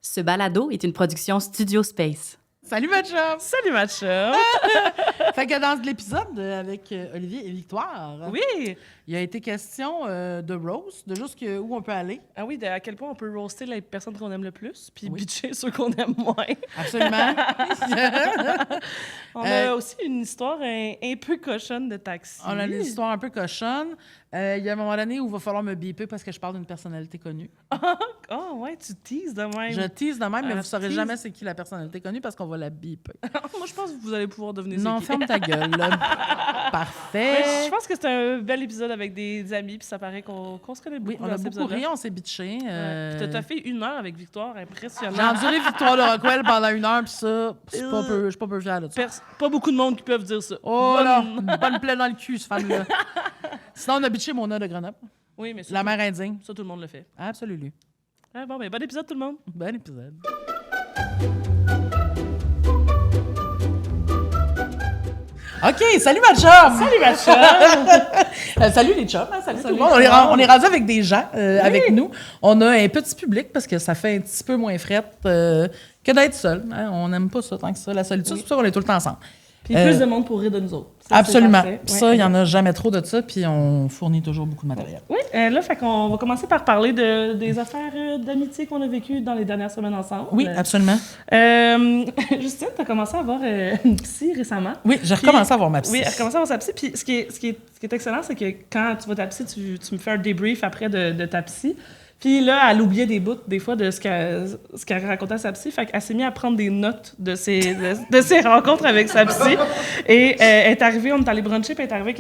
Ce balado est une production Studio Space. Salut ma chum! Salut ma chum! Fait que dans l'épisode avec Olivier et Victoire, Oui! il a été question de roast, de juste où on peut aller. Ah oui, à quel point on peut roaster les personnes qu'on aime le plus, puis Oui. bitcher ceux qu'on aime moins. Absolument. On a aussi une histoire un peu cochonne de taxi. On a une histoire un peu cochonne. Il y a un moment donné où il va falloir me biper parce que je parle d'une personnalité connue. Oh ouais, tu teases de même. Je tease de même, mais vous ne saurez tease. jamais c'est qui la personnalité connue parce qu'on va la biper. Moi, je pense que vous allez pouvoir devenir Non, c'est qui. ferme ta gueule. Là. Parfait. Mais je pense que c'est un bel épisode avec des amis, puis ça paraît qu'on se connaît beaucoup. Oui, on dans a cet beaucoup épisode-là. ri, on s'est bitché. Ouais. T'as fait 1 heure avec Victoire, J'ai impressionnant. enduré Victoire de Rockwell pendant 1 heure, puis ça, je suis pas peu fière de ça. Pas beaucoup de monde qui peuvent dire ça. Oh là, une bonne plaie dans le cul, cette femme-là. Sinon, on a bitché Mona de Grenoble. Oui, mais ça, La mère indigne. ça, tout le monde le fait. Absolument. Ah, bon, ben, bon épisode, tout le monde. Bon épisode. OK, salut ma chum! Salut ma chum! Salut les chums, hein, salut tout le Salut monde. tout le monde. On est rendu avec des gens avec nous. On a un petit public parce que ça fait un petit peu moins frette que d'être seul. Hein. On n'aime pas ça tant que ça, la solitude. C'est pour ça qu'on est tout le temps ensemble. Puis plus de monde pour rire de nous autres. Ça, Absolument. c'est parfait. Ça, il n'y en a jamais trop de ça, puis on fournit toujours beaucoup de matériel. Oui, là, fait qu'on va commencer par parler des affaires d'amitié qu'on a vécues dans les dernières semaines ensemble. Oui, absolument. Justine, tu as commencé à avoir une psy récemment. Oui, j'ai recommencé à voir ma psy. Oui, elle a recommencé à avoir sa psy. Puis ce qui est excellent, c'est que quand tu vas ta psy, tu me fais un débrief après de ta psy. Puis là, elle oubliait des bouts, des fois, de ce qu'elle racontait à sa psy. Fait qu'elle s'est mise à prendre des notes de ses rencontres avec sa psy. Et elle est arrivée, on est allé bruncher, puis elle est arrivée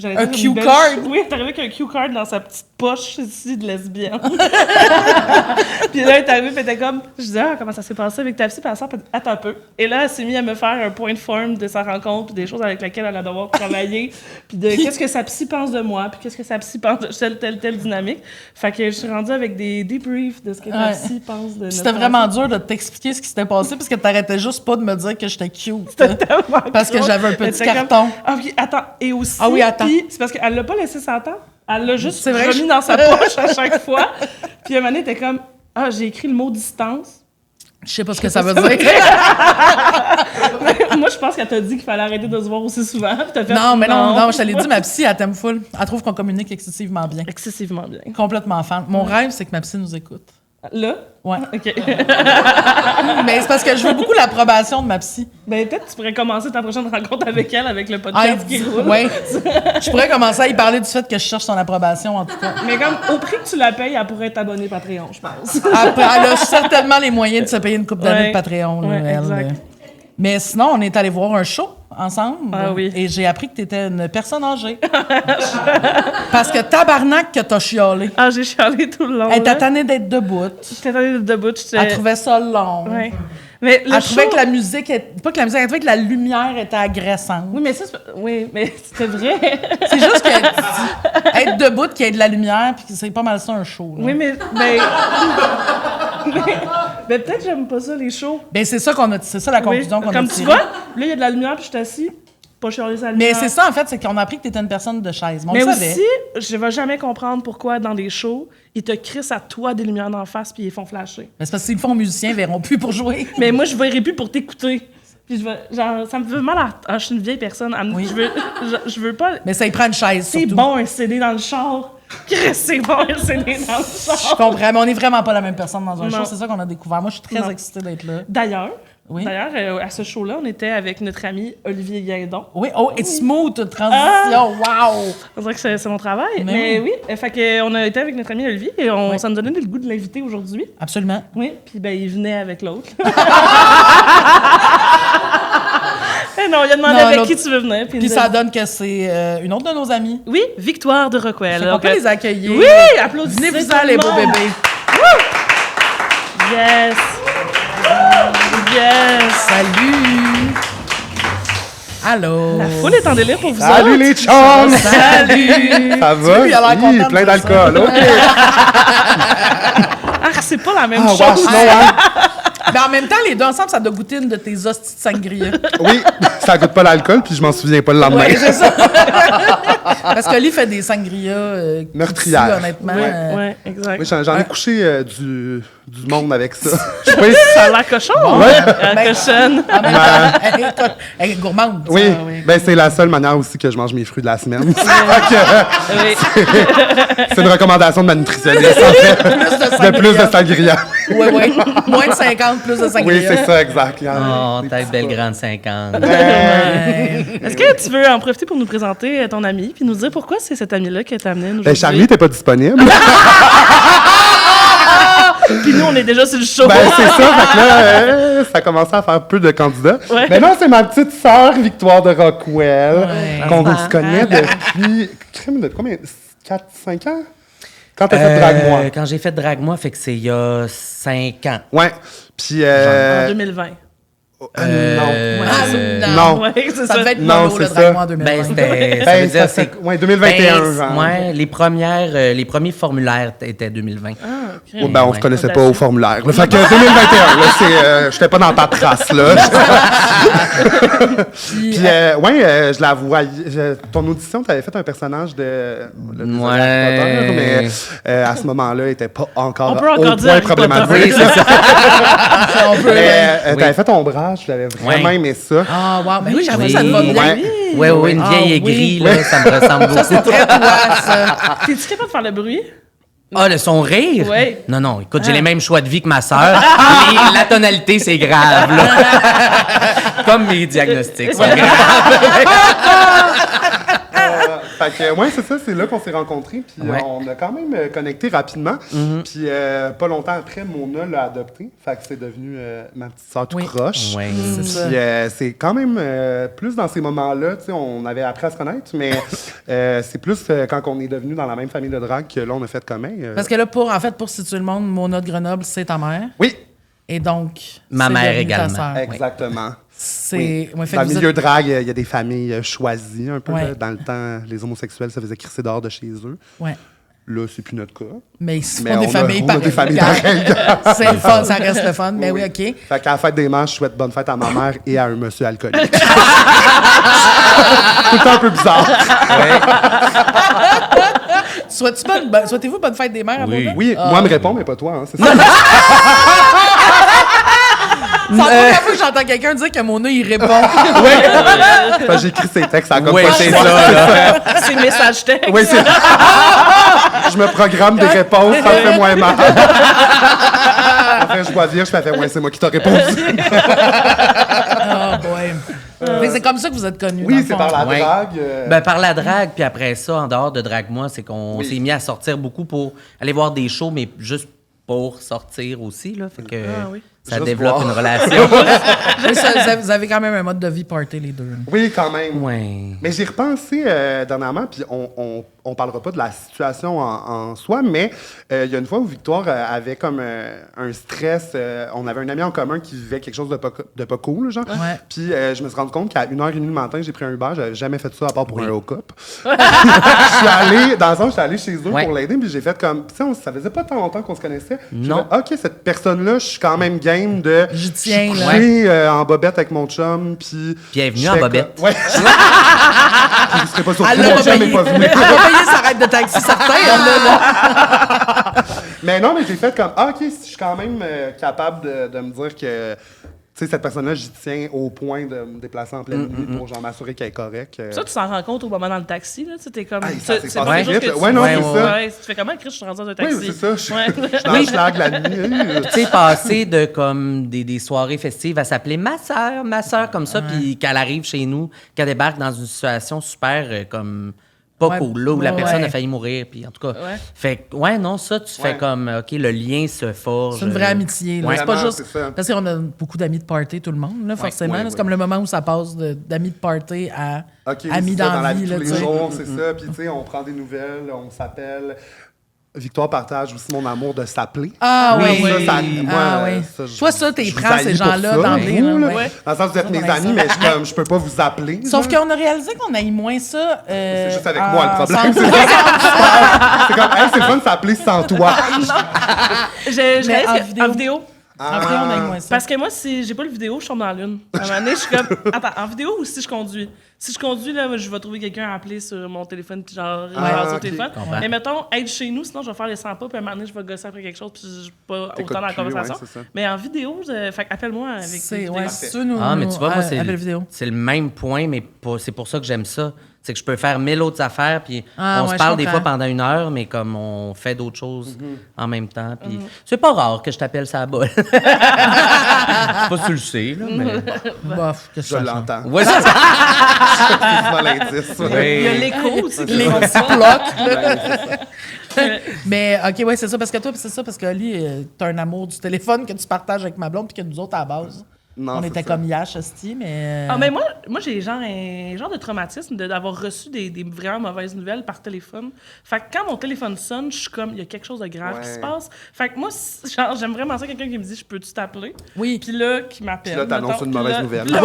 avec Un cue card? Oui, elle est arrivée avec un cue card dans sa petite poche ici de lesbienne. Puis là, elle est arrivée, puis elle était comme... Je disais, comment ça s'est passé avec ta psy? Puis elle sort, attends un peu. Et là, elle s'est mise à me faire un point de forme de sa rencontre, puis des choses avec lesquelles elle a devoir travailler, puis de qu'est-ce que sa psy pense de moi, puis qu'est-ce que sa psy pense de telle dynamique. Fait que je suis rendue avec des débriefs de ce que ta psy pense de notre C'était vraiment dur de t'expliquer ce qui s'était passé parce que t'arrêtais juste pas de me dire que j'étais cute. C'était tellement Parce que drôle. j'avais un Elle petit était carton. Ah oui, attends. Et aussi, Ah oui, attends. puis c'est parce qu'elle l'a pas laissé s'entendre. Elle l'a juste C'est vrai, remis dans sa poche à chaque fois. Puis un moment donné, elle était comme, j'ai écrit le mot distance. Je sais pas ce que ça veut dire. Moi, je pense qu'elle t'a dit qu'il fallait arrêter de se voir aussi souvent. Puis t'as fait, Non, mais non, je te l'ai dit, ma psy, elle t'aime full. Elle trouve qu'on communique excessivement bien. Excessivement bien. Complètement fan. Mon rêve, c'est que ma psy nous écoute. Là? Ouais. OK. Mais c'est parce que je veux beaucoup l'approbation de ma psy. Ben, peut-être que tu pourrais commencer ta prochaine rencontre avec elle, avec le podcast qui roule. Oui. Je pourrais commencer à y parler du fait que je cherche son approbation, en tout cas. Mais comme, au prix que tu la payes, elle pourrait être abonnée Patreon, je pense. Après, elle a certainement les moyens de se payer une coupe d'années Ouais. de Patreon. Là, Ouais, elle. exact. Mais sinon, on est allé voir un show ensemble. Ah oui. Et j'ai appris que tu étais une personne âgée. Parce que tabarnak que t'as chialé. Ah, j'ai chialé tout le long. Elle t'a là. tannée d'être debout. J'étais attendue debout. Elle trouvait ça long. Ouais. Mais le Elle trouvait show- que la musique... Pas que la musique, elle trouvait que la lumière était agressante. Oui, mais ça, oui, mais c'était vrai. C'est juste que être debout, qu'il y ait de la lumière, puis que c'est pas mal ça un show. Là. Oui, mais peut-être que j'aime pas ça, les shows. Ben c'est ça c'est ça la conclusion Oui. qu'on a Comme tu tirée. vois, là, il y a de la lumière, puis je suis assis. Pas chialer sa lumière. Mais c'est ça, en fait, c'est qu'on a appris que t'étais une personne de chaise. Mais on le savait. aussi, je vais jamais comprendre pourquoi, dans des shows, ils te crissent à toi des lumières d'en face, puis ils font flasher. Mais c'est parce que s'ils le font musiciens, ils verront plus pour jouer. Mais moi, je verrai plus pour t'écouter. Puis genre, ça me fait mal je suis une vieille personne. Oui. Je veux pas... Mais ça y prend une chaise, C'est surtout. bon un CD dans le char. Chris, c'est bon un CD dans le Je char. comprends, mais on n'est vraiment pas la même personne dans un Non. show. C'est ça qu'on a découvert. Moi, je suis très Non. excitée d'être là. D'ailleurs, Oui. à ce show-là, on était avec notre ami Olivier Guédon. Oui, oh, it's smooth, toute transition. Wow! On dirait que c'est mon travail. Mais Mais oui, fait que on a été avec notre ami Olivier et Oui. ça nous donnait le goût de l'inviter aujourd'hui. Absolument. Oui, puis ben il venait avec l'autre. Eh non, il a demandé Non, avec l'autre- qui tu veux venir. Puis ça donne que c'est une autre de nos amies. Oui, Victoire de Rockwell. Fait qu'on peut les accueillir. Oui, applaudissez. Venez-vous-en, tout les le beaux monde. bébés. Yes. Yes. Salut! Allô! La foule est en délire pour vous Salut autres. les chums! Salut! Ça va? lui, il a l'air Oui, content de plein faire ça. d'alcool. OK. Ah, c'est pas la même Ah, chose. ouais, sinon, hein? Mais en même temps, les deux ensemble, ça doit goûter une de tes hosties de sangria. Oui, ça goûte pas l'alcool, puis je m'en souviens pas le lendemain. Ouais, c'est ça. Parce que lui fait des sangrias Meurtrières. ici, honnêtement. Ouais, exact. Oui, j'en ai couché du monde avec ça. Oui. Ça a l'air cochon, Ben, cochonne. En même temps, elle est gourmande. Oui, ça, oui. ben c'est la seule manière aussi que je mange mes fruits de la semaine. Fait que, Oui. c'est une recommandation de ma nutritionniste, en fait. De plus de sangria. Oui, oui. Moins de 50, plus de sangria. Oui, c'est ça, exact. Il y en a Oh, des tête petits belle pas. grande 50. Ouais. Est-ce que tu veux en profiter pour nous présenter ton ami puis nous dire pourquoi c'est cet ami-là qui t'a amené nous Ben, Charlie, t'es pas disponible. Puis nous, on est déjà sur le show. Ben, c'est ça. Fait que là, ça commençait à faire peu de candidats. Ouais. Mais non, c'est ma petite sœur, Victoire de Rockwell, Ouais. qu'on se connaît depuis... Crime de combien? 4-5 ans? Quand t'as fait Drague-moi. Quand j'ai fait Drague-moi, fait que c'est il y a 5 ans. Ouais. Puis... En 2020. non. Ah, Non. Ouais, c'est Ça ça. devait être Non, mollo, le c'est Drague-moi ça. en 2020. Ben, c'était. Ça Ben, veut dire, ça c'est. fait- ouais, 2021, Ben, genre. ouais, les premiers formulaires étaient 2020. Ah, ok. Ouais, ben, on se Ouais. connaissait pas au formulaire. là. Fait que 2021, là, c'est... j'étais pas dans ta trace, là. Puis, je la voyais... ton audition, t'avais fait un personnage de... le Harry Potter, mais à ce moment-là, il était pas encore On peut encore au dire point Harry Potter. problématique. Oui, c'est ça. On peut, Mais Oui. t'avais fait Ombrage, j'avais vraiment Ouais. aimé ça. Ah, wow. Ben oui, j'avoue, Oui. ça te va bien. Ouais. Ouais, une Ah, vieille oui. aigrie, là, ça me ressemble beaucoup. C'est très toi, ça. T'es-tu capable de faire le bruit? Ah, le son rire? Oui. Non, non, écoute, j'ai les mêmes choix de vie que ma sœur. La tonalité, c'est grave, là. Comme mes diagnostics, c'est grave. Fait que, ouais, c'est ça, c'est là qu'on s'est rencontrés. Puis Ouais. on a quand même connecté rapidement. Puis pas longtemps après, Mona l'a adopté. Fait que c'est devenu ma petite sœur tout Oui. croche. Ouais. C'est ça. Puis c'est quand même plus dans ces moments-là, tu sais, on avait appris à se connaître, mais c'est plus quand on est devenu dans la même famille de drague que là, on a fait commun. Parce que là, pour situer le monde, Mona de Grenoble, c'est ta mère. Oui, Et donc, Ma c'est mère devenu ta également. sœur. exactement. C'est... Oui. ouais, fait Dans que le vous milieu êtes- drague, il y a des familles choisies un peu. Ouais. Là. Dans le temps, les homosexuels se faisaient crisser dehors de chez eux. Ouais. Là, c'est plus notre cas. Mais ils se Mais font des on a- familles on a des pareilles. familles pareilles. C'est le fun, ça reste le fun. Mais oui, Oui. OK. Fait qu'à la fête des mères, je souhaite bonne fête à ma mère et à un monsieur alcoolique. Tout le temps un peu bizarre. Souhaitez-vous bonne fête des mères à Oui. Mona? Oui, moi me réponds, mais pas toi. Hein, c'est ça. C'est la première fois que j'entends quelqu'un dire que Mona, il répond. Fait que j'ai écrit ces textes, ça a comme Oui, pas c'est le choix. ça, là. C'est message texte. Oui, c'est je me programme des réponses, ça me fait moins mal. Après, je dois dire, je me fais, ouais, c'est moi qui t'ai répondu. Ah, ouais. Fait que c'est comme ça que vous êtes connus. dans Oui, le c'est fond. par la Ouais. drague. Ben, par la drague, puis après ça, en dehors de Drague-moi, c'est qu'on Oui. s'est mis à sortir beaucoup pour aller voir des shows, mais juste pour sortir aussi, là. Fait que Ah oui. ça Juste développe voir. une relation. Mais vous avez quand même un mode de vie party, les deux. Oui, quand même. Ouais. Mais j'ai repensé dernièrement, puis on parlera pas de la situation en soi, mais il y a une fois où Victoire avait comme un stress. On avait un ami en commun qui vivait quelque chose de pas cool, genre. Ouais. Puis je me suis rendu compte qu'à 1h30 le matin, j'ai pris un Uber. J'avais jamais fait ça à part pour un hook-up. Je suis allé, dans le sens, j'étais allé chez eux Ouais. pour l'aider, puis j'ai fait comme. Tu sais, ça faisait pas tant longtemps qu'on se connaissait. J'ai Non. fait, OK, cette personne-là, je suis quand même game de. J'y tiens, je suis là. couché, en bobette avec mon chum, puis. Puis elle est venue je en fais bobette. comme- Ouais. Je serais pas surpris, Elle l'a mon pas chum payé. n'est pas venu. Elle va payer sa ride de taxi, certain. elle, là. Mais non, mais j'ai fait comme, OK, je suis quand même capable de me dire que, tu sais, cette personne-là, j'y tiens au point de me déplacer en pleine nuit pour genre m'assurer qu'elle est correcte. Ça, tu s'en rends compte au moment dans le taxi, là. Tu sais, t'es comme. Hey, ça s'est c'est pas passé quelque chose vite. que tu- Ouais, non, c'est ça. Ouais, tu fais comment, Chris, je suis rendu dans un taxi. Oui, c'est ça. Je suis Ouais. je suis dans le schlag la nuit. Tu sais, passer de comme des soirées festives à s'appeler ma sœur, comme ça, puis qu'elle arrive chez nous, qu'elle débarque dans une situation super comme pas Ouais, cool, là, où la ouais, personne ouais. a failli mourir, puis en tout cas. Ouais. Fait que, ouais, non, ça, tu fais Ouais. comme, OK, le lien se forge. C'est une vraie amitié. Là. Ouais. C'est pas Vraiment, juste. c'est ça. Parce qu'on a beaucoup d'amis de party, tout le monde, là, forcément. ouais, là. ouais. C'est comme le moment où ça passe d'amis de party à OK, amis c'est ça, dans dans la la vie vie. de Là, tous tu les sais. jours, c'est ça. Puis, tu sais, on prend des nouvelles, on s'appelle. Victoire partage aussi mon amour de s'appeler. Ah oui. Ça, moi, Ah oui. je- Toi, ça, t'es je vous prends haïs ces pour gens-là ça, d'emblée. vous, là, là. ouais. Dans le sens, vous êtes Ça, mes on aime amis, ça. mais je peux pas vous appeler. Sauf genre. qu'on a réalisé qu'on aille moins ça. C'est juste avec moi le problème. ensemble. C'est comme, hey, c'est le fun de s'appeler sans toi. Je Mais réalise en que- vidéo. en vidéo. Après, on a moins ça. Parce que moi, si j'ai pas le vidéo, je tombe dans la lune. À un moment donné, je suis comme, attends, en vidéo ou si je conduis? Si je conduis, là, je vais trouver quelqu'un à appeler sur mon téléphone, puis genre, jaser au ok. téléphone. Comprends. Mais mettons, être chez nous, sinon je vais faire les 100 pas, puis à un moment donné, je vais gosser après quelque chose, puis je suis pas T'écoutes autant dans la plus, conversation. ouais, c'est ça. Mais en vidéo, fait appelle-moi avec C'est, des ouais, vidéos. c'est ça, nous. Ah, mais tu vois, moi, appel vidéo. c'est le même point, mais c'est pour ça que j'aime ça. C'est que je peux faire 1000 autres affaires, puis Ah, on ouais, se je parle des comprends. fois pendant 1 heure, mais comme on fait d'autres choses en même temps. Puis c'est pas rare que je t'appelle ça balle. Je sais pas si tu le sais, là, mais... Bof, qu'est-ce Je que ça change? l'entends. Ouais, c'est ça. C'est souvent l'indice. ouais. Il y a l'écho aussi. qui Les font petits ça. blocs. Mais, OK, ouais, c'est ça. Parce que toi, c'est ça. Parce que Oli, t'as un amour du téléphone que tu partages avec ma blonde, puis que nous autres, à la base, Non, on c'est était ça. comme Yash, hostie, mais. Ah, mais moi j'ai un genre de traumatisme d'avoir reçu des vraiment mauvaises nouvelles par téléphone. Fait que quand mon téléphone sonne, je suis comme, il y a quelque chose de grave qui Ouais. se passe. Fait que moi, genre, j'aime vraiment ça, quelqu'un qui me dit, je peux-tu t'appeler? Oui. Puis là, qui m'appelle. Puis là, t'annonces mettons, une puis mauvaise là- nouvelle. puis là,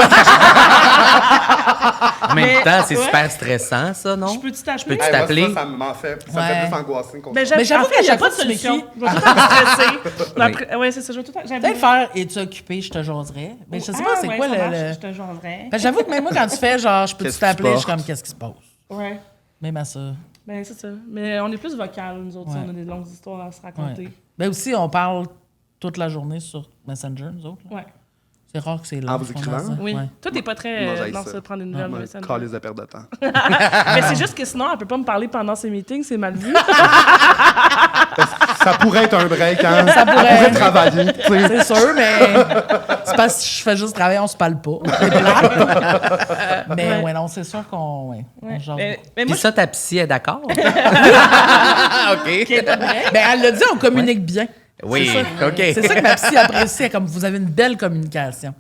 En même Mais- temps, c'est ouais. super stressant, ça, non? Je peux-tu t'appeler? peux-tu Hey, moi, t'appeler? ça m'en fait. Ça me Ouais. fait plus angoisser qu'on Ben, Mais j'avoue en fait, qu'à il n'y a chaque pas de fois que tu solution. m'écris- Je vais tout le temps stresser. Après- Ouais, c'est ça, je vais tout le temps. J'aime Peut-être bien. faire es-tu occupé, je te jaserais. Mais je sais pas Ah, c'est ouais, quoi ça le. marche, le- Je te jaserais. Parce que j'avoue que même moi, quand tu fais genre, je peux Qu'est-ce t'appeler, que tu je suis comme, qu'est-ce qui se passe? Ouais. Même à ça. Ben, c'est ça. Mais on est plus vocal, nous autres. Ouais. On a des longues histoires à se raconter. Ouais. Ben aussi, on parle toute la journée sur Messenger, nous autres. là. Ouais. C'est rare que c'est long. En vous qu'on écrivant? a ça. Oui. Ouais. Toi, t'es pas très Moi, j'haïs dans ça. ça, prendre des nouvelles de Ouais, Messenger. calisse de perte de temps. Mais c'est juste que sinon, elle peut pas me parler pendant ses meetings, c'est mal vu. Ça pourrait être un break, hein? Ça pourrait. Elle pourrait travailler, tu sais. C'est sûr, mais c'est parce que je fais juste travailler, on se parle pas. C'est plate. Mais ouais, non, c'est sûr qu'on Ouais. on jase Mais beaucoup. moi, Puis ça, ta psy est d'accord? OK. Ben, elle l'a dit, on communique bien. Oui, OK. C'est ça que ma psy apprécie, comme vous avez une belle communication.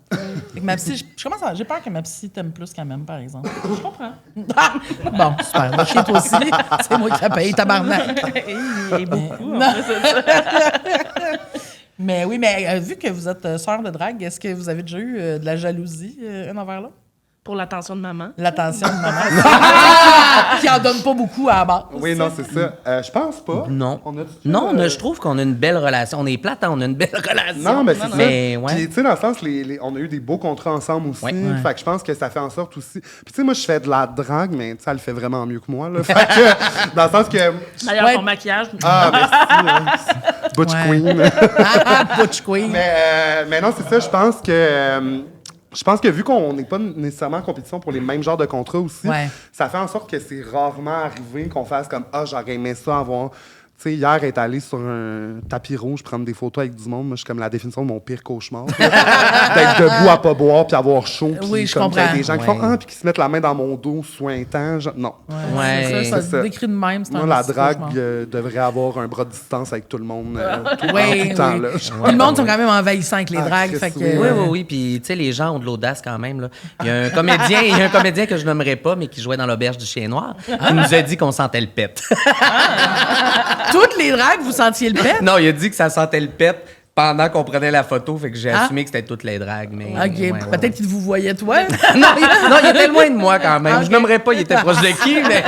Fait que ma psy, je commence j'ai peur que ma psy t'aime plus qu'elle m'aime, par exemple. je comprends. Ah! Bon, super. Va chier toi aussi. C'est moi qui la paye, tabarnak. Et beaucoup. en Non. plus, c'est ça. Mais oui, mais vu que vous êtes sœur de drague, est-ce que vous avez déjà eu de la jalousie un envers l'autre? Pour l'attention de maman. L'attention de maman. Qui en donne pas beaucoup à la base. Oui, non, c'est ça. Je pense pas. Non. On a Non, je trouve qu'on a une belle relation. On est plate, hein, on a une belle relation. Non, mais c'est ça. Mais, ouais. Puis, tu sais, dans le sens, on a eu des beaux contrats ensemble aussi. Ouais. Fait que je pense que ça fait en sorte aussi. Puis, tu sais, moi, je fais de la drague, mais tu sais, elle fait vraiment mieux que moi. Là. Fait que, dans le sens que. D'ailleurs, Ouais. ton maquillage. Ah, merci. Butch Ouais. Queen. Butch Queen. Mais non, c'est ça. Je pense que vu qu'on n'est pas nécessairement en compétition pour les mêmes genres de contrats aussi, Ouais. ça fait en sorte que c'est rarement arrivé qu'on fasse comme ah, j'aurais aimé ça avoir. Tu sais, hier, être allé sur un tapis rouge prendre des photos avec du monde, moi, je suis comme la définition de mon pire cauchemar. D'être debout à pas boire puis avoir chaud. Puis Oui, je comme qu'il y a comprends. des gens qui font Ouais. ah, puis qui se mettent la main dans mon dos sous un temps. Non. Ouais. C'est ça, C'est ça ça. se décrit de même. C'est Moi, un la petit drague cauchemar. devrait avoir un bras de distance avec tout le monde tout Oui, le temps. oui. Là. Puis le monde sont quand même envahissants avec les Ah, dragues. Christ, Fait que, oui. Oui, oui, oui. Puis, tu sais, les gens ont de l'audace quand même. Là. Il y a un comédien que je nommerai pas, mais qui jouait dans l'auberge du Chien Noir, qui nous a dit qu'on sentait le pet. Toutes les dragues, vous sentiez le pet? Non, il a dit que ça sentait le pet pendant qu'on prenait la photo, fait que j'ai Ah. assumé que c'était toutes les dragues. Mais, OK. ouais, Peut-être ouais. qu'il vous voyait, toi. Non, il était loin de moi quand même. Ah, ok. Je nommerais pas, il était proche de qui, mais.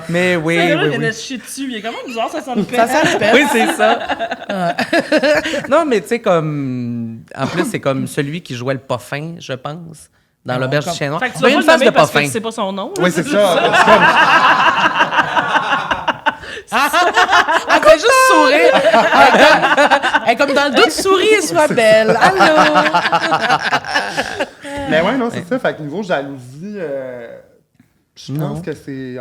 Mais oui, Ce gars-là, oui, il vient oui. de se chier dessus. Il est comment bizarre, ça sent le Ça pet. sent le pet. Oui, c'est ça. Non, mais tu sais, comme. En plus, c'est comme celui qui jouait le pas fin, je pense, dans l'auberge du Chien Noir. Fait que tu Il a vas une pas le face de nommer pas parce fin. que c'est pas son nom. Oui, c'est ça. Elle fait juste sourire. Elle est comme dans le dos de souris et soit belle. Allô? Mais ouais, non, c'est ça. Fait que niveau jalousie, je Non. pense que c'est.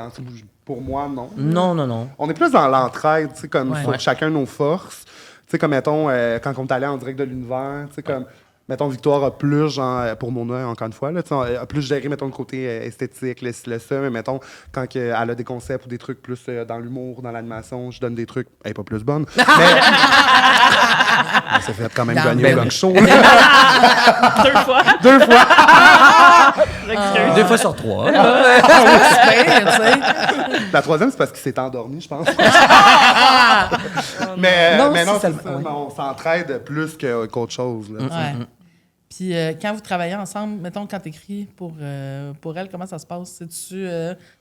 Pour moi, non. Non, non, non. On est plus dans l'entraide, tu sais, comme Ouais. sur Ouais. chacun nos forces. Tu sais, comme mettons, quand on est allé en direct de l'univers, tu sais, comme. Mettons, Victoire a plus, genre, pour Mona, encore une fois, là, tu sais, a plus géré, mettons, le côté esthétique, le ça, mais mettons, quand elle a des concepts ou des trucs plus dans l'humour, dans l'animation, je donne des trucs, elle est pas plus bonne. Mais. Elle s'est fait quand même Dans gagner le- au gang show. 2 fois. 2 fois! Excuse. 2 fois sur 3. Super, tu sais. La troisième, c'est parce qu'il s'est endormi, je pense. mais Non, mais si, non, ça c'est le- ça, oui. mais on s'entraide plus qu'autre chose. Là, tu sais. Ouais. Puis quand vous travaillez ensemble, mettons, quand t'écris pour elle, comment ça se passe?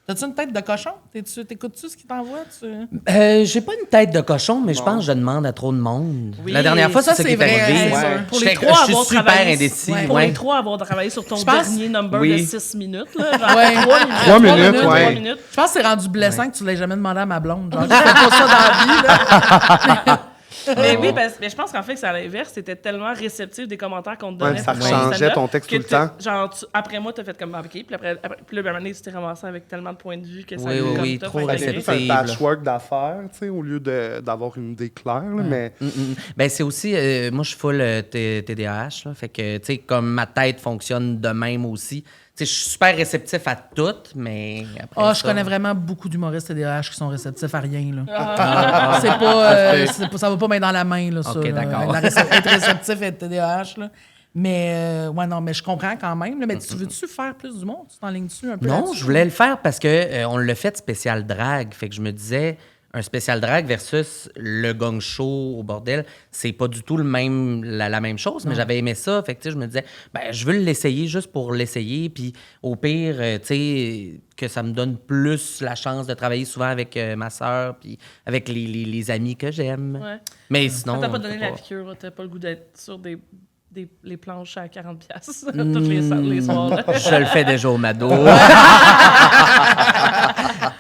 T'as-tu une tête de cochon? T'écoutes-tu ce qu'il t'envoie? J'ai pas une tête de cochon, mais je pense que je demande à trop de monde. Oui, La dernière fois, ça, c'est ça qui c'est est vrai, arrivé. c'est sûr. Pour Je les fais- trois, je suis avoir super travaillé- indécis. Pour ouais. les trois, avoir travaillé sur ton Je pense- dernier number Oui. de 6 minutes. Là, genre Ouais. 3 minutes. 3 minutes, ouais. 3 minutes. Je pense que c'est rendu blessant que tu l'aies jamais demandé à ma blonde. Genre, je fais pas ça dans la vie, là. Mais oui, mais je pense qu'en fait, que c'est à l'inverse. C'était tellement réceptif des commentaires qu'on te donnait. Ouais, ça pour ton changeait stand-up ton texte que tout le temps. Genre, après moi, t'as fait comme OK. Puis après puis là, ben, à un moment donné, tu t'es ramassé avec tellement de points de vue que ça Oui, a oui, comme oui, tough trop à Fait que intégrer. c'est plus un Réceptible. patchwork d'affaires, tu sais, au lieu d'avoir une idée claire, là, mais... Ben, c'est aussi, moi, je suis full TDAH, là, fait que, tu sais, comme ma tête fonctionne de même aussi. Tu sais, je suis super réceptif à tout, mais après Je ça- connais vraiment beaucoup d'humoristes TDAH qui sont réceptifs à rien. Là. C'est pas, ça va pas main dans la main, là, ça. Ok, là. d'accord. Être réceptif et être TDAH. Là. Mais, ouais, non, mais je comprends quand même. Là, mais tu veux-tu faire plus du monde? Tu t'enlignes-tu un peu? Non, là-dessus? je voulais le faire parce que on l'a fait spécial drag. Fait que je me disais, un spécial drag versus le gong show au bordel, c'est pas du tout la même chose, mais j'avais aimé ça. Fait que, tu sais, je me disais, ben, je veux l'essayer juste pour l'essayer. Puis au pire, tu sais, que ça me donne plus la chance de travailler souvent avec ma sœur puis avec les amis que j'aime. Ouais. Mais sinon. Quand t'as pas on donné peut la piqûre, t'as pas le goût d'être sur les planches à 40$ toutes les soirs. Là. Je le fais déjà au Mado.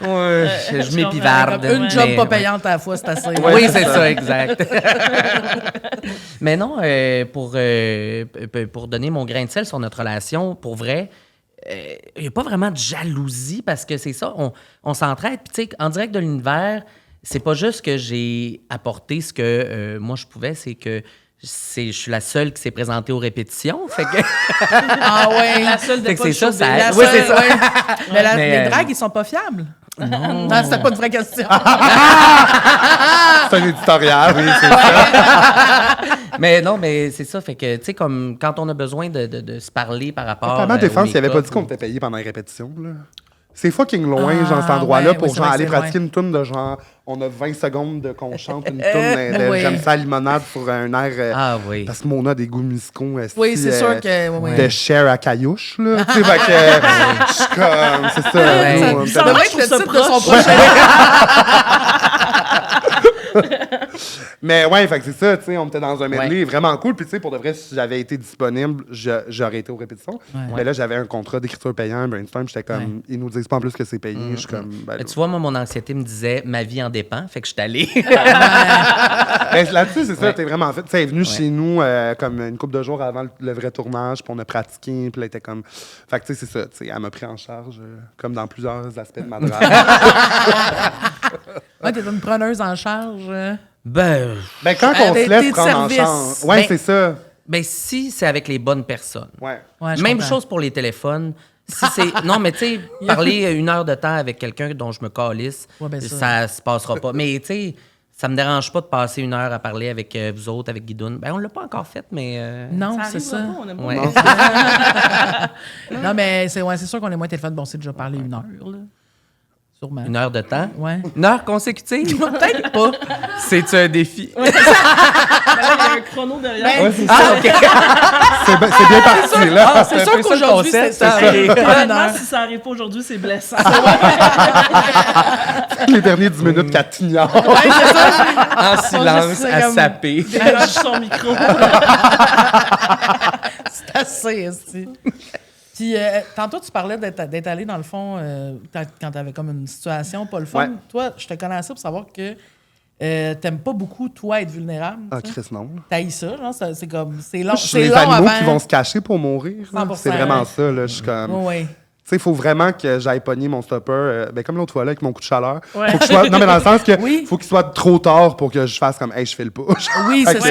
Ouais, je m'épivarde. Comme une job mais- pas payante à la fois, c'est assez. Oui, c'est ça, exact. Mais non, pour donner mon grain de sel sur notre relation, pour vrai, il n'y a pas vraiment de jalousie parce que c'est ça, on s'entraide. Puis, tu sais, en direct de l'univers, c'est pas juste que j'ai apporté ce que moi je pouvais, c'est que je suis la seule qui s'est présentée aux répétitions. Fait que, Ah ouais. La seule de fait que pas c'est ça, le ça chauffer. La aide. Oui, seule, c'est ça. ouais. Mais Mais, les dragues, ils sont pas fiables. Non, c'était pas une vraie question. C'est un éditorial, oui, c'est ça. Mais non, mais c'est ça. Fait que, tu sais, comme quand on a besoin de se parler par rapport. Comment défense, au il avait pas make-up dit qu'on ou- était payé pendant les répétitions, là? C'est fucking loin, genre, cet endroit-là, ouais, pour oui, c'est genre vrai aller que c'est pratiquer une toune de genre, on a 20 secondes de qu'on chante une toune Oui. j'aime ça, limonade pour un air. Ah oui. Parce que Mona a des goûts musicaux. Oui, c'est sûr que. ouais, De ouais. Cher à Caillouche, là. Tu sais, fait que. Je suis comme. C'est ça. Ouais. nous, on Ça Ça devrait être je le trouve ça titre de son proche. prochain. Mais ouais, fait que c'est ça, tu sais, on était dans un medley Ouais. vraiment cool. Puis tu sais, pour de vrai, si j'avais été disponible, j'aurais été aux répétitions. Mais là, j'avais un contrat d'écriture payant, un brainstorm. J'étais comme, ils nous disent pas en plus que c'est payé. Je suis comme, ben, Mais tu vois, moi, mon anxiété me disait ma vie en dépend, fait que je suis allée. ben, là-dessus, c'est ça, Ouais. t'es vraiment fait. Tu sais, elle est venue chez nous comme une couple de jours avant le vrai tournage, puis on a pratiqué, puis là, elle était comme. Fait que tu sais, c'est ça, tu sais, elle m'a pris en charge, comme dans plusieurs aspects de ma drague. Ouais, t'es une preneuse en charge. Ben, Ben, quand on T'es se laisse de prendre en service. charge. Ouais, Ben, c'est ça. ben, si c'est avec les bonnes personnes. Ouais. Ouais, je Même comprends. chose pour les téléphones. Si c'est non, mais tu sais, parler 1 heure de temps avec quelqu'un dont je me calisse, Ouais, ben ça. ça se passera pas. Mais tu sais, ça me dérange pas de passer 1 heure à parler avec vous autres, avec Guidoune. Ben, on l'a pas encore fait, mais. Non, Ça c'est arrivera ça. pas, on aime pas. Ouais. Non, mais c'est sûr qu'on est moins téléphone. Bon, c'est déjà parlé 1 heure, là. Sûrement. 1 heure de temps. Ouais. 1 heure consécutive? Peut-être pas. C'est un défi. Mais là, il y a un chrono derrière. Ouais, c'est Ah, ça. OK. C'est bien parti, là. C'est un sûr peu ça le qu'aujourd'hui, concept, c'est ça. ça. Une Honnêtement, heure. si ça arrive pas aujourd'hui, c'est blessant. Les derniers 10 minutes qu'elle t'ignore. En silence, c'est à comme- saper. Dérange son micro. C'est assez, aussi. Puis, tantôt, tu parlais d'être allé, dans le fond, quand tu avais comme une situation pas le fun. Ouais. Toi, je te connais assez pour savoir que t'aimes pas beaucoup, toi, être vulnérable. Ah, tu sais. Chris, non. T'haïs ça, genre, c'est comme, c'est long, Je suis c'est les long animaux avant. qui vont se cacher pour mourir. là. 100%, C'est vraiment ouais. ça, là. Je suis comme. Oui, Tu sais, il faut vraiment que j'aille pogner mon stopper, ben, comme l'autre fois, là, avec mon coup de chaleur. Ouais. Faut que je sois... Non, mais dans le sens que Oui. faut qu'il soit trop tard pour que je fasse comme, hey, je fais le push. Oui, Fait c'est que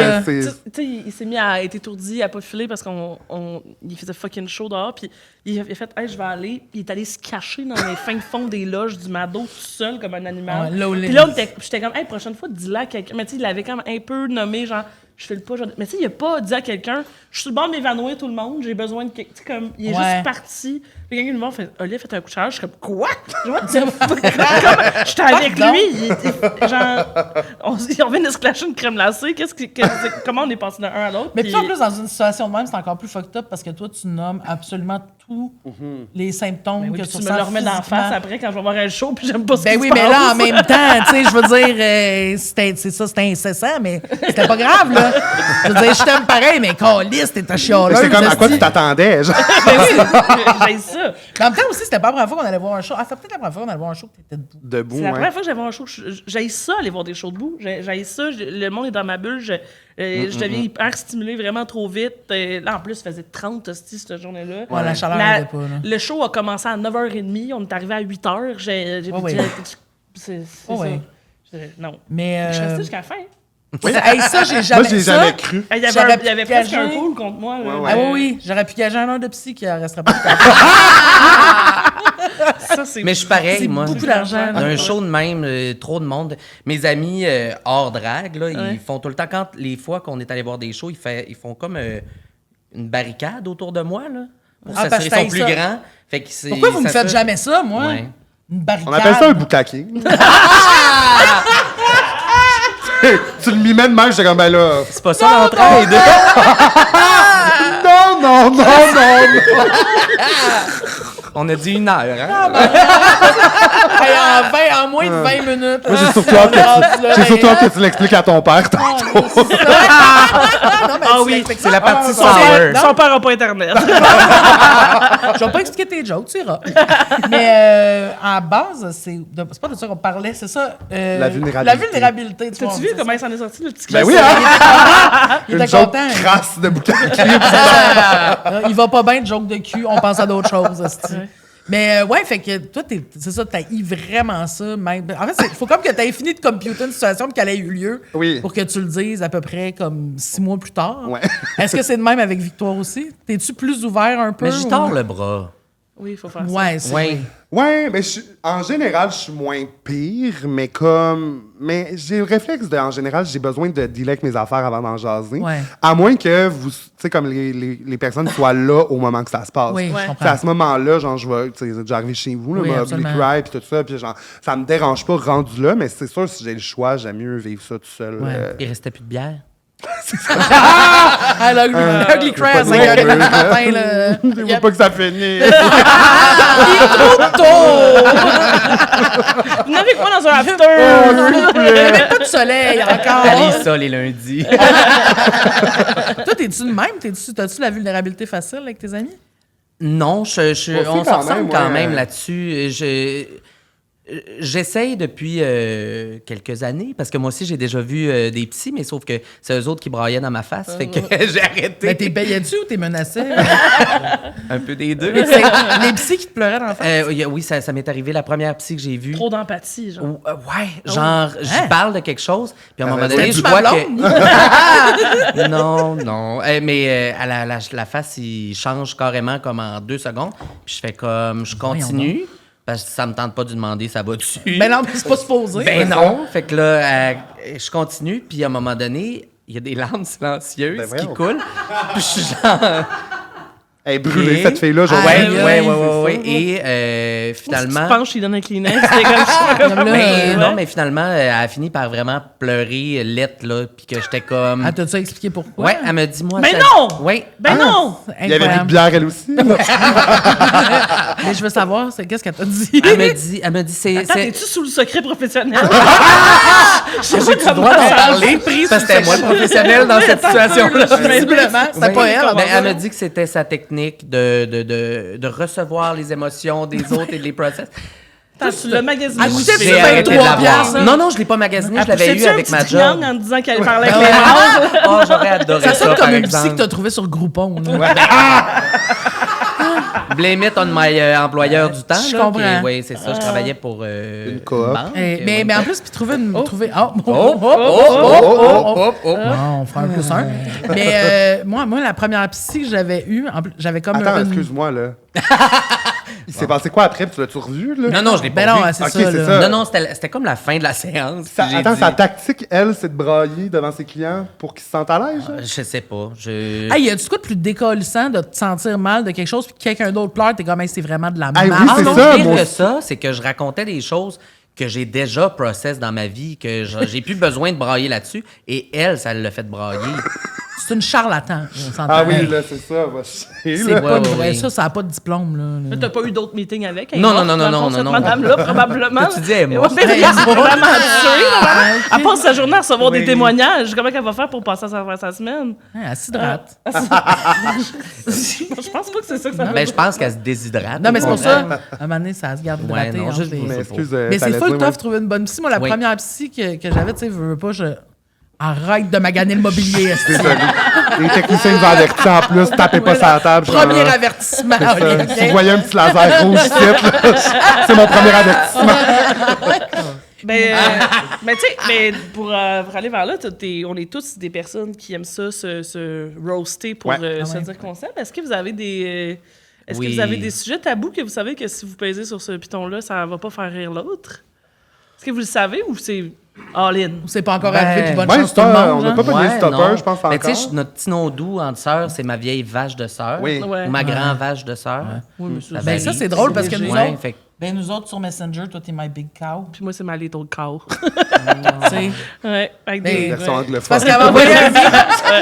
ça. Tu sais, il s'est mis à être étourdi, à pas filer parce il faisait fucking chaud dehors. Puis il a fait, hey, je vais aller. Puis il est allé se cacher dans les fins fonds des loges du Mado tout seul comme un animal. Ouais, Lowlands. Puis là, j'étais comme, hey, prochaine fois, dis-le à quelqu'un. Mais tu sais, il l'avait quand même un peu nommé, genre, je file pas. Mais tu sais, il a pas dit à quelqu'un, je suis sur le bord de m'évanouir tout le monde, j'ai besoin de. Tu sais, comme, il est juste parti. Puis quelqu'un lui fait, Oli a fait un coup de chaleur. Je suis comme, quoi? J'étais avec lui. Genre, on vient de se clasher une crème glacée. Comment on est passé d'un à l'autre? Mais puis en plus, dans une situation de même, c'est encore plus fucked up parce que toi, tu nommes absolument tous les symptômes Oui, que puis tu tu me ressens le remets d'en physiquement. face après quand je vais voir un show, puis j'aime pas ce Ben qui oui, se mais passe. là, en même temps, tu sais, je veux dire, c'était incessant, mais c'était pas grave, là. Je veux dire, je t'aime pareil, mais caliste, t'es ta chialeuse. C'est comme à quoi esti. tu t'attendais, genre. J'ai ça. Mais en même temps aussi, c'était pas la première fois qu'on allait voir un show. Ah, c'était peut-être la première fois qu'on allait voir un show que t'étais debout. Debout, C'est la ouais. première fois que j'avais un show. J'ai ça, aller voir des shows debout. J'ai ça. Le monde est dans ma bulle. Je deviens hyper stimulée vraiment trop vite. Là, en plus, il faisait 30 hosties cette journée-là. Ouais, la chaleur n'était pas, là. Le show a commencé à 9h30. On est arrivé à 8h. C'est ouais. ça. Non. Mais. Je suis restée jusqu'à la fin. Hey, ça, j'ai jamais. Moi, je l'ai ça, jamais cru. Il y J'aurais avait, il y avait pu presque gager. un pool contre moi. Là. Ouais. Ah oui. J'aurais pu gager un heure de psy qui en resterait pas. Ça, c'est Mais je suis pareil, C'est moi. beaucoup d'argent. D'un show de même, trop de monde. Mes amis hors drague, là, ils font tout le temps, quand les fois qu'on est allé voir des shows, ils font comme une barricade autour de moi, là. Pour Ah, s'assurer parce qu'ils que sont plus ça. grands. Fait que c'est- Pourquoi vous me ça faites se- jamais ça, moi? Ouais. Une barricade. On appelle ça un boucaquing. Tu le mimais de même, j'étais comme, ben là. C'est pas ça l'entraide. Non, non, non, non, non. On a dit 1 heure, hein? Hey, en moins de 20 minutes. Moi, j'ai surtout hâte que tu l'expliques à ton père tantôt. Ah oui, C'est la partie son sour. père n'a pas Internet. Je vais pas expliquer tes jokes, tu iras. Mais en base, c'est pas de ça qu'on parlait, c'est ça. La vulnérabilité. La vulnérabilité. Tu vois, T'as-tu vu c'est comment ça. il s'en est sorti, le petit Ben gars? oui, hein? Il Une était joke content. crasse de boucaquing. Il va pas bien de joke de cul, on pense à d'autres choses. hostie. Mais ouais, fait que toi, c'est ça, t'as vraiment ça. Même. En fait, il faut comme que t'aies fini de computer une situation puis qu'elle ait eu lieu Oui. pour que tu le dises à peu près comme 6 mois plus tard. Ouais. Est-ce que c'est de même avec Victoire aussi? T'es-tu plus ouvert un peu? Mais j'y tords le bras. Oui, il faut faire ça. Ouais, c'est Oui. Ouais, mais en général, je suis moins pire, mais mais j'ai le réflexe en général, j'ai besoin de dealer avec mes affaires avant d'en jaser. Ouais. À moins que vous, tu sais, comme les personnes soient là au moment que ça se passe. Oui, Ouais. je C'est comprends. à ce moment-là, genre, je vais, tu sais, j'arrive chez vous, là, Oui, ma absolument. Oblique Ride, puis tout ça, puis genre, ça me dérange pas rendu là, mais c'est sûr, si j'ai le choix, j'aime mieux vivre ça tout seul. Ouais. Il restait plus de bière. Ah, l'ugly cry à 5h du matin, là. Je veux pas que ça finisse. Venez avec moi dans un after! Il y avait même pas de soleil encore. Allez, ça, les lundis. Toi, t'es-tu de même? T'as-tu la vulnérabilité facile avec tes amis? Non, Aussi, on quand s'en ressemble même, quand ouais. même là-dessus. J'essaye depuis quelques années, parce que moi aussi, j'ai déjà vu des psys, mais sauf que c'est eux autres qui braillaient dans ma face, fait que j'ai arrêté. Mais t'es payais-tu ou t'es menacé? Un peu des deux. Les psys qui te pleuraient dans la face? Oui, ça m'est arrivé, la première psy que j'ai vue. Trop d'empathie, genre. Ouais, genre, j'y parle de quelque chose, puis à un moment donné, je C'était-tu vois ma que... Non. Mais à la face, il change carrément comme en 2 secondes, puis je fais comme, je continue, parce que ça me tente pas de demander ça va dessus. Mais non, mais c'est pas supposé. Ben non. Fait que là, je continue, puis à un moment donné, il y a des larmes silencieuses Ben qui voyons. coulent. Puis je suis genre... Elle est brûlée, Et- cette fille-là, je Ouais. Et Tu finalement... te penches, il donne un Kleenex. C'est comme ça. Mais, Ouais. non, mais finalement, elle a fini par vraiment pleurer lettre, là, puis que j'étais comme... Ah, t'as-tu expliqué pourquoi? Ouais, elle me dit, moi... Mais ça- non! Oui. Ben non! Il y avait plus de bière, elle aussi. Mais je veux savoir, qu'est-ce qu'elle t'a dit? Elle me dit, c'est... Attends, t'es-tu sous le secret professionnel? J'ai le droit d'en parler, parce que c'était moi le professionnel dans cette situation-là. Visiblement, c'était pas elle. Ben, elle m'a dit que c'était sa technique de recevoir les émotions des autres et de les process. Attends, tu l'as magasiné. Ah, où coûtait tu J'ai fais? arrêté de 23 l'avoir. piastres, Non, je l'ai pas magasiné, je l'avais eu Poussais-tu un avec ma petit job. triangle en disant qu'elle parlait avec les mains? Oh, j'aurais adoré Ça ça, sonne par comme une psy que exemple. t'as trouvée sur Groupon. là. Blame it on my employeur du temps. Je là, comprends. qui- Oui, c'est ça. Je travaillais pour une coop. banque. Mais en plus, puis trouver une. Trouver, oh, Oh. Non, on fera un plus un. Mais moi, la première psy que j'avais eue, j'avais comme Attends, une... excuse-moi, là. Il s'est passé quoi après? Puis tu l'as-tu revu, là? Non, je l'ai pas Ben non, vu. c'est Ok, ça. c'est là. ça. Non, c'était comme la fin de la séance. puis j'ai Attends, dit- sa tactique, elle, c'est de brailler devant ses clients pour qu'ils se sentent à l'aise, genre? Je sais pas. Hey, y a-tu quoi de plus décollissant de te sentir mal de quelque chose puis que quelqu'un d'autre pleure, t'es comme, hey, c'est vraiment de la Hey, merde. oui, Ah c'est non, ça, pire moi que aussi. ça, c'est que je racontais des choses que j'ai déjà process dans ma vie, que j'ai plus besoin de brailler là-dessus. Et elle, ça l'a fait brailler. C'est une charlatan. On s'entend. Ah oui, là, c'est ça. Va chier, C'est là. pas Ouais, de ouais, vrai. ouais. Ça n'a pas de diplôme, là. Là, t'as pas eu d'autres meetings avec? Elle est Non, morte, non, dans le non, fond, non, cette non. madame-là, probablement. Tu dis, elle est morte. Ouais, mais elle est vraiment tuée, à part sa journée à recevoir Oui. des témoignages, comment elle va faire pour passer sa semaine? Hein, elle s'hydrate. Je pense pas que c'est ça que ça veut Ben, je dire. pense qu'elle se déshydrate. Non, mais c'est au pour ça, contraire. à un moment donné, ça se garde Ouais, hydraté. non, entre juste les- vous, Mais c'est excuse, Mais c'est t'allais full dire, tough ouais. de trouver une bonne psy. Moi, la Oui. première psy que j'avais, tu sais, veux pas, arrête de maganer le mobilier. esti. Désolé. Les techniciens nous ont avertis en plus, tapez pas sur la table. Premier genre. avertissement. C'est ça. Olivier. Si vous voyez un petit laser rouge ici, là, c'est mon premier avertissement. Mais tu sais, mais pour aller vers là, on est tous des personnes qui aiment ça, se roaster pour Ouais. se ouais. dire qu'on s'aime. Est-ce que vous avez des... Est-ce Oui. que vous avez des sujets tabous que vous savez que si vous pesez sur ce piton-là, ça va pas faire rire l'autre? Est-ce que vous le savez ou c'est all-in? C'est pas encore Ben, arrivé, puis bonne ouais, chance tout le ça, monde. on n'a genre. pas pogné le stopper, non. je pense, Mais tu sais, encore. notre petit nom doux entre sœurs, c'est ma vieille vache de sœur. Oui. Ouais. Ou ma grande vache de sœur. Oui, mais ça, Ça Ben, varie. ça, c'est drôle parce que léger. nous Ouais, autres, fait que- ben, nous autres, sur Messenger, toi, t'es my big cow. Puis moi, c'est ma little cow. Tu sais. Ouais, avec Ben, des... Version ouais. anglophone. Parce qu'elle m'a envoyé un meme.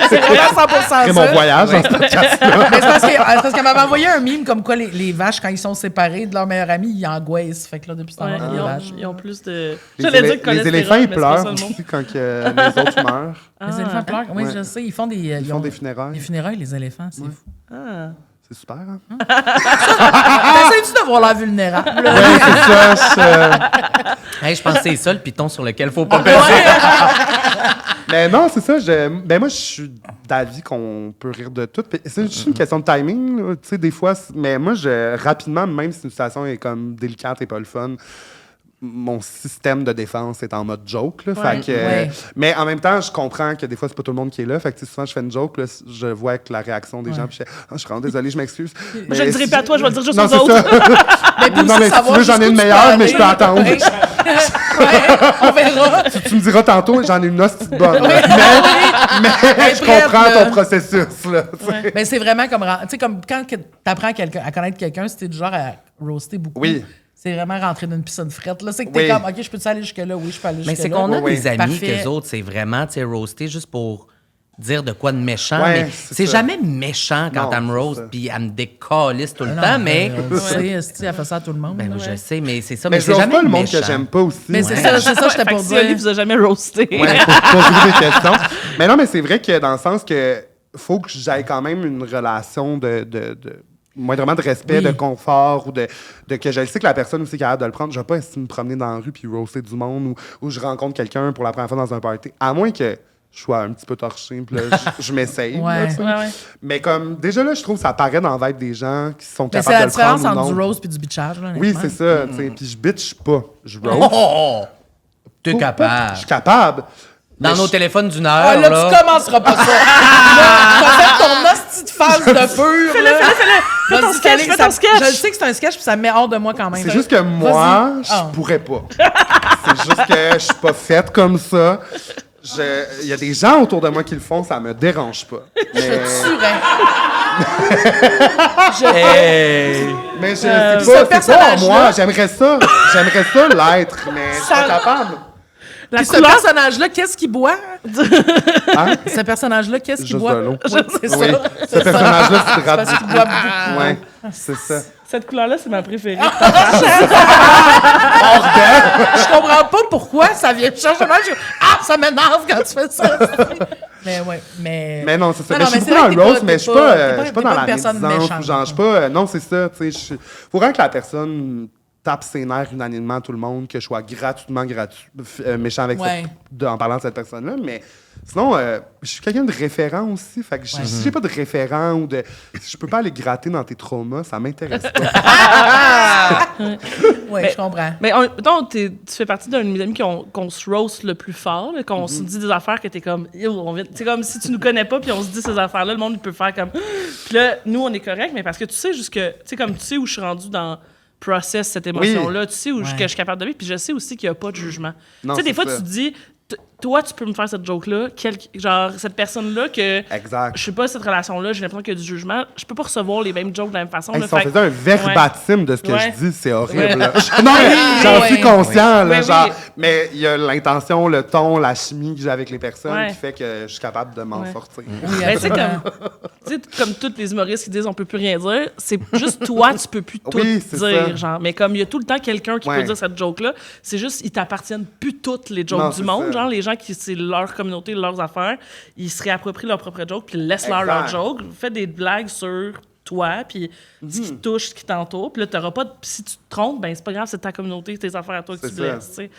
C'est vraiment 100% Après ça. mon voyage dans ce podcast-là. Mais c'est parce qu'elle m'avait envoyé un meme comme quoi les vaches, quand ils sont séparés de leur meilleur ami, ils angoissent. Fait que là, depuis ce Ouais, temps-là, les vaches. ils ont plus de... Les, J'allais dire que les éléphants, ils pleurent aussi quand que les autres meurent. Les éléphants pleurent. Oui, Ouais. je sais. Ils font des... Ils font des funérailles. Des funérailles, les éléphants, c'est fou. Ah. C'est super, hein? T'essayes-tu de voir l'air vulnérable? là? Ouais, c'est ça. Hey, je pense que c'est ça le piton sur lequel faut pas peser. Mais non, c'est ça. Ben moi, je suis d'avis qu'on peut rire de tout. Puis c'est juste une question de timing, là, tu sais, des fois. Mais moi, rapidement, même si une situation est comme délicate et pas le fun, mon système de défense est en mode joke. Là, fait que, Ouais. mais en même temps, je comprends que des fois, c'est pas tout le monde qui est là. Fait que tu sais, souvent, je fais une joke, là, je vois avec la réaction des gens, puis je fais « je suis vraiment désolé, je m'excuse. » Je le dirai pas à toi, je vais le dire juste Non, aux c'est autres. ça. Mais puis Non, aussi mais si tu savoir veux, j'en ai jusqu'où une tu peux meilleure, mais je peux aller. attendre. Ouais. Ouais, on verra. Tu me diras tantôt, j'en ai une hostie de bonne. Mais je prête, comprends là. ton processus. Là, tu sais. Mais c'est vraiment comme... Tu sais, comme quand t'apprends à connaître quelqu'un, si t'es du genre à roaster beaucoup, Oui. c'est vraiment rentrer dans une piscine frette. Là, c'est que t'es Oui. comme, OK, je peux-tu aller jusque-là? Oui, je peux aller Mais jusque-là. c'est qu'on a Oui, des amis Parfait. qu'eux autres, c'est vraiment, tu sais, roaster juste pour dire de quoi de méchant. Ouais, mais c'est c'est ça. jamais méchant quand Non, elle me c'est roast, ça. puis elle me décalisse tout le Non, temps, mais... on le sait, esti, elle fait ça à tout le monde. Ben, là. je sais, mais c'est ça. Mais Mais je c'est roast jamais pas le monde méchant. que j'aime pas aussi. Mais c'est Ouais. ça, j'étais Fait pour que si Oli dire. vous a jamais roasté. Ouais, pour poser des questions. Mais non, mais c'est vrai que dans le sens que faut que j'aille quand même une relation de moindrement de respect, Oui. de confort, ou de que je sais que la personne aussi est capable de le prendre. Je vais pas essayer de me promener dans la rue puis roaster du monde ou je rencontre quelqu'un pour la première fois dans un party. À moins que je sois un petit peu torché, puis là, je m'essaye. Ouais. là, tu sais. Ouais, ouais. Mais comme, déjà là, je trouve que ça paraît dans la vibe des gens qui sont Mais c'est capables la de le différence prendre ou entre non. du roast et du bitchage. Là, Oui, honnêtement. c'est ça. tu sais. Puis je bitch pas. Je roast. Oh! T'es Je capable. suis capable. Dans Mais nos je- téléphones d'une Ah, heure, là, là... tu commenceras pas ça. Là, t'as fait ton hostie de phase de pur. Fais-le. Fais ton sketch, fais ton sketch. Je le sais que c'est un sketch, puis ça me met hors de moi quand même. C'est juste que moi, Vas-y. je Ah. pourrais pas. C'est juste que je suis pas faite comme ça. Il y a des gens autour de moi qui le font, ça me dérange pas. Mais, Hey! mais ce c'est pas en moi. personnage-là- J'aimerais ça l'être, mais je suis pas capable. La Puis ce couleur, personnage-là, qu'est-ce qu'il boit? Hein? Ce personnage-là, qu'est-ce qu'il Juste boit? de l'eau. Oui, c'est Oui, ça. ce personnage-là se hydrate Parce qu'il beaucoup. boit beaucoup. Ouais, c'est ça. cette couleur-là, c'est ma préférée. Je comprends pas pourquoi ça vient changer. Ah, ça m'énerve quand tu fais ça. Mais ouais, Mais non, c'est ça. Non, Mais non, je suis mais c'est beaucoup vrai dans que le t'es roast, pas- mais je t'es suis pas- pas, t'es je suis pas pas dans une la personne médisance. méchante, Ou genre, je suis pas. Non, c'est ça. Tu sais, faut vraiment que la personne tape ses nerfs unanimement à tout le monde, que je sois gratuitement méchant avec Ouais. en parlant de cette personne-là. Mais sinon, je suis quelqu'un de référent aussi. Fait que si j'ai pas de référent ou de. Si je peux pas aller gratter dans tes traumas, ça m'intéresse pas. Oui, Mais- je comprends. Mais mettons, tu fais partie d'un de mes amis qu'on se roast le plus fort, là, qu'on se dit des affaires que t'es comme, c'est comme si tu nous connais pas, puis on se dit ces affaires-là, le monde il peut faire comme. Puis là, nous, on est correct, mais parce que tu sais, jusque, tu sais, comme tu sais où je suis rendue dans process cette émotion-là. Tu sais où que je suis capable de vivre, puis je sais aussi qu'il n'y a pas de jugement. Tu sais, des fois, tu te dis, toi, tu peux me faire cette joke-là, genre, cette personne-là que... Exact. Je sais pas, cette relation-là, j'ai l'impression qu'il y a du jugement. Je peux pas recevoir les mêmes jokes de la même façon. Hey, là, si on faisait un verbatim de ce que Ouais. je dis, c'est horrible. Ouais. Non, mais j'en suis conscient, là, Oui. genre, mais il y a l'intention, le ton, la chimie que j'ai avec les personnes Ouais. qui fait que je suis capable de m'en Ouais. sortir. Oui, Ben, tu sais, absolument. comme tous les humoristes qui disent on peut plus rien dire, c'est juste toi, tu peux plus tout Oui, c'est dire. ça. Genre. Mais comme il y a tout le temps quelqu'un qui Ouais. peut dire cette joke-là, c'est juste, ils t'appartiennent plus toutes les jokes Non, du c'est monde. ça. Genre, les gens qui, c'est leur communauté, leurs affaires, ils se réapproprient leurs propres jokes, puis laissent-leur leurs Exact. jokes. Fais des blagues sur toi, puis ce qui te touche, ce qui t'entoure. Puis là, t'auras pas si tu te trompes, ben c'est pas grave, c'est ta communauté, tes affaires à toi que C'est tu ça. blesses, tu sais.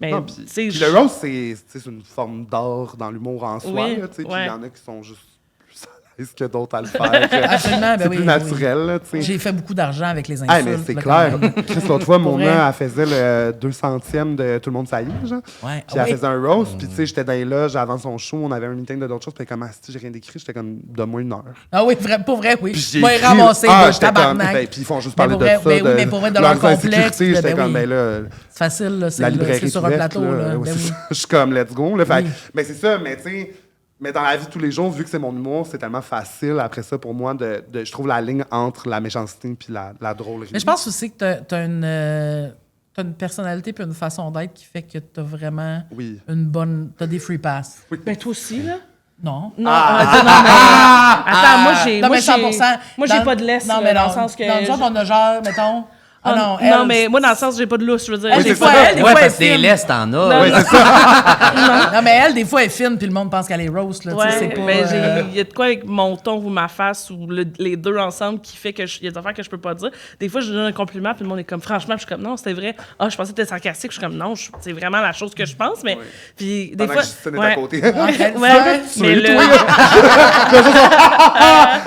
Mais, Non, tu puis sais, puis le roast, c'est une forme d'art dans l'humour en soi. Oui, Là, tu sais, puis il ouais. y en a qui sont juste plus à l'aise que d'autres à le faire. que Absolument, ben c'est oui, plus oui. naturel. Là, tu sais. J'ai fait beaucoup d'argent avec les insultes. Ah, mais c'est là, clair. quand même. Chris, l'autre fois, Pour Mona, vrai. elle faisait le 200e de Tout le monde saillit, genre. Ouais. Puis elle Oui. faisait un roast, puis tu sais, j'étais dans les loges avant son show, on avait un meeting de d'autres choses, puis comme, si j'ai rien d'écrit, j'étais comme, donne-moi une heure. Ah oui, pour vrai, oui. Puis j'ai Moi, écrit- ramasser, j'étais comme, tabarnak. ben, puis ils font juste Mais parler pour de vrai, ça, ben oui, de mais pour vrai, de leur leurs insécurités, complexe, j'étais ben comme, oui. ben là, C'est facile, là. la C'est librairie sur un ouverte, plateau, là. ouais, Ben c'est oui. ça. Je suis comme, let's go. Là, fait, Oui. mais c'est ça, mais tu sais, mais dans la vie de tous les jours, vu que c'est mon humour, c'est tellement facile après ça pour moi je trouve la ligne entre la méchanceté et la drôlerie. Mais je pense aussi que t'as une personnalité puis une façon d'être qui fait que t'as vraiment Oui. une bonne... T'as des free pass. ben toi aussi, là. Non. Non, non, mais... Attends, moi, j'ai... Non, moi, mais j'ai- 100%. Moi, j'ai pas de laisse, Non, là, mais dans non. le sens que... Dans le sens, on a genre, mettons... Ah non, non, elle, mais moi, dans le sens, j'ai pas de lousse, je veux dire. Elle, Des des fois, fois, elle, des Ouais, fois, parce que elle des filme. laisses, t'en as. Oui, c'est ça. Non, mais elle, des fois, elle est fine, puis le monde pense qu'elle est roast, là. Tu sais, Ouais, c'est pas... mais il y a de quoi avec mon ton ou ma face ou les deux ensemble qui fait que il y a des affaires que je peux pas dire. Des fois, je donne un compliment, puis le monde est comme, franchement, puis je suis comme, non, c'était vrai. Ah, je pensais que t'étais sarcastique. Je suis comme, non, c'est vraiment la chose que je pense, mais. Puis des Pendant fois. que Justine est ouais. à côté. Elle, Ouais, ça, mais le.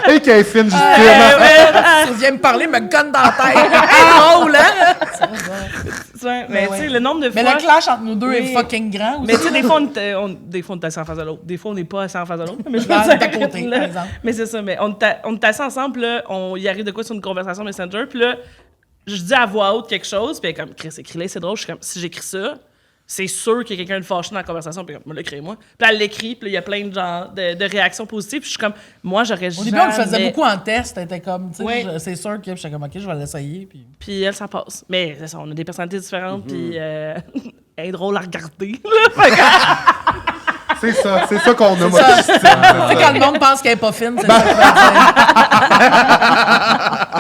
Hey, qu'elle est fine, Justine. tu viens me parler, me gonne dans la tête. C'est drôle, hein? Ouais, mais tu sais, le nombre de fois. Mais le clash entre nous deux Oui. est fucking grand aussi. Mais tu sais, des fois, des fois, on est assis en face de l'autre. Des fois, on n'est pas assis en face de l'autre. Mais je veux Là, dire, d'à côté, là, par exemple. mais c'est ça. Mais on est assis ensemble, là, il arrive de quoi sur une conversation Messenger, puis là, je dis à voix haute quelque chose, puis elle est comme, Chris, écris-le, c'est drôle. Je suis comme, si j'écris ça, c'est sûr qu'il y a quelqu'un de fâché dans la conversation, puis comme, l'écris-moi. Puis elle l'écrit, puis là, il y a plein de, genre, de réactions positives, puis je suis comme, moi, j'aurais Au jamais... début, on le faisait beaucoup en test. T'étais comme, tu sais, Oui. c'est sûr que j'étais comme, OK, je vais l'essayer. Puis... Puis elle, ça passe. Mais c'est ça, on a des personnalités différentes, puis elle est drôle à regarder. là. Fait que- C'est ça qu'on a, moi, Ça, Justine. tu sais, quand le monde pense qu'elle est pas fine, c'est ça que je veux dire.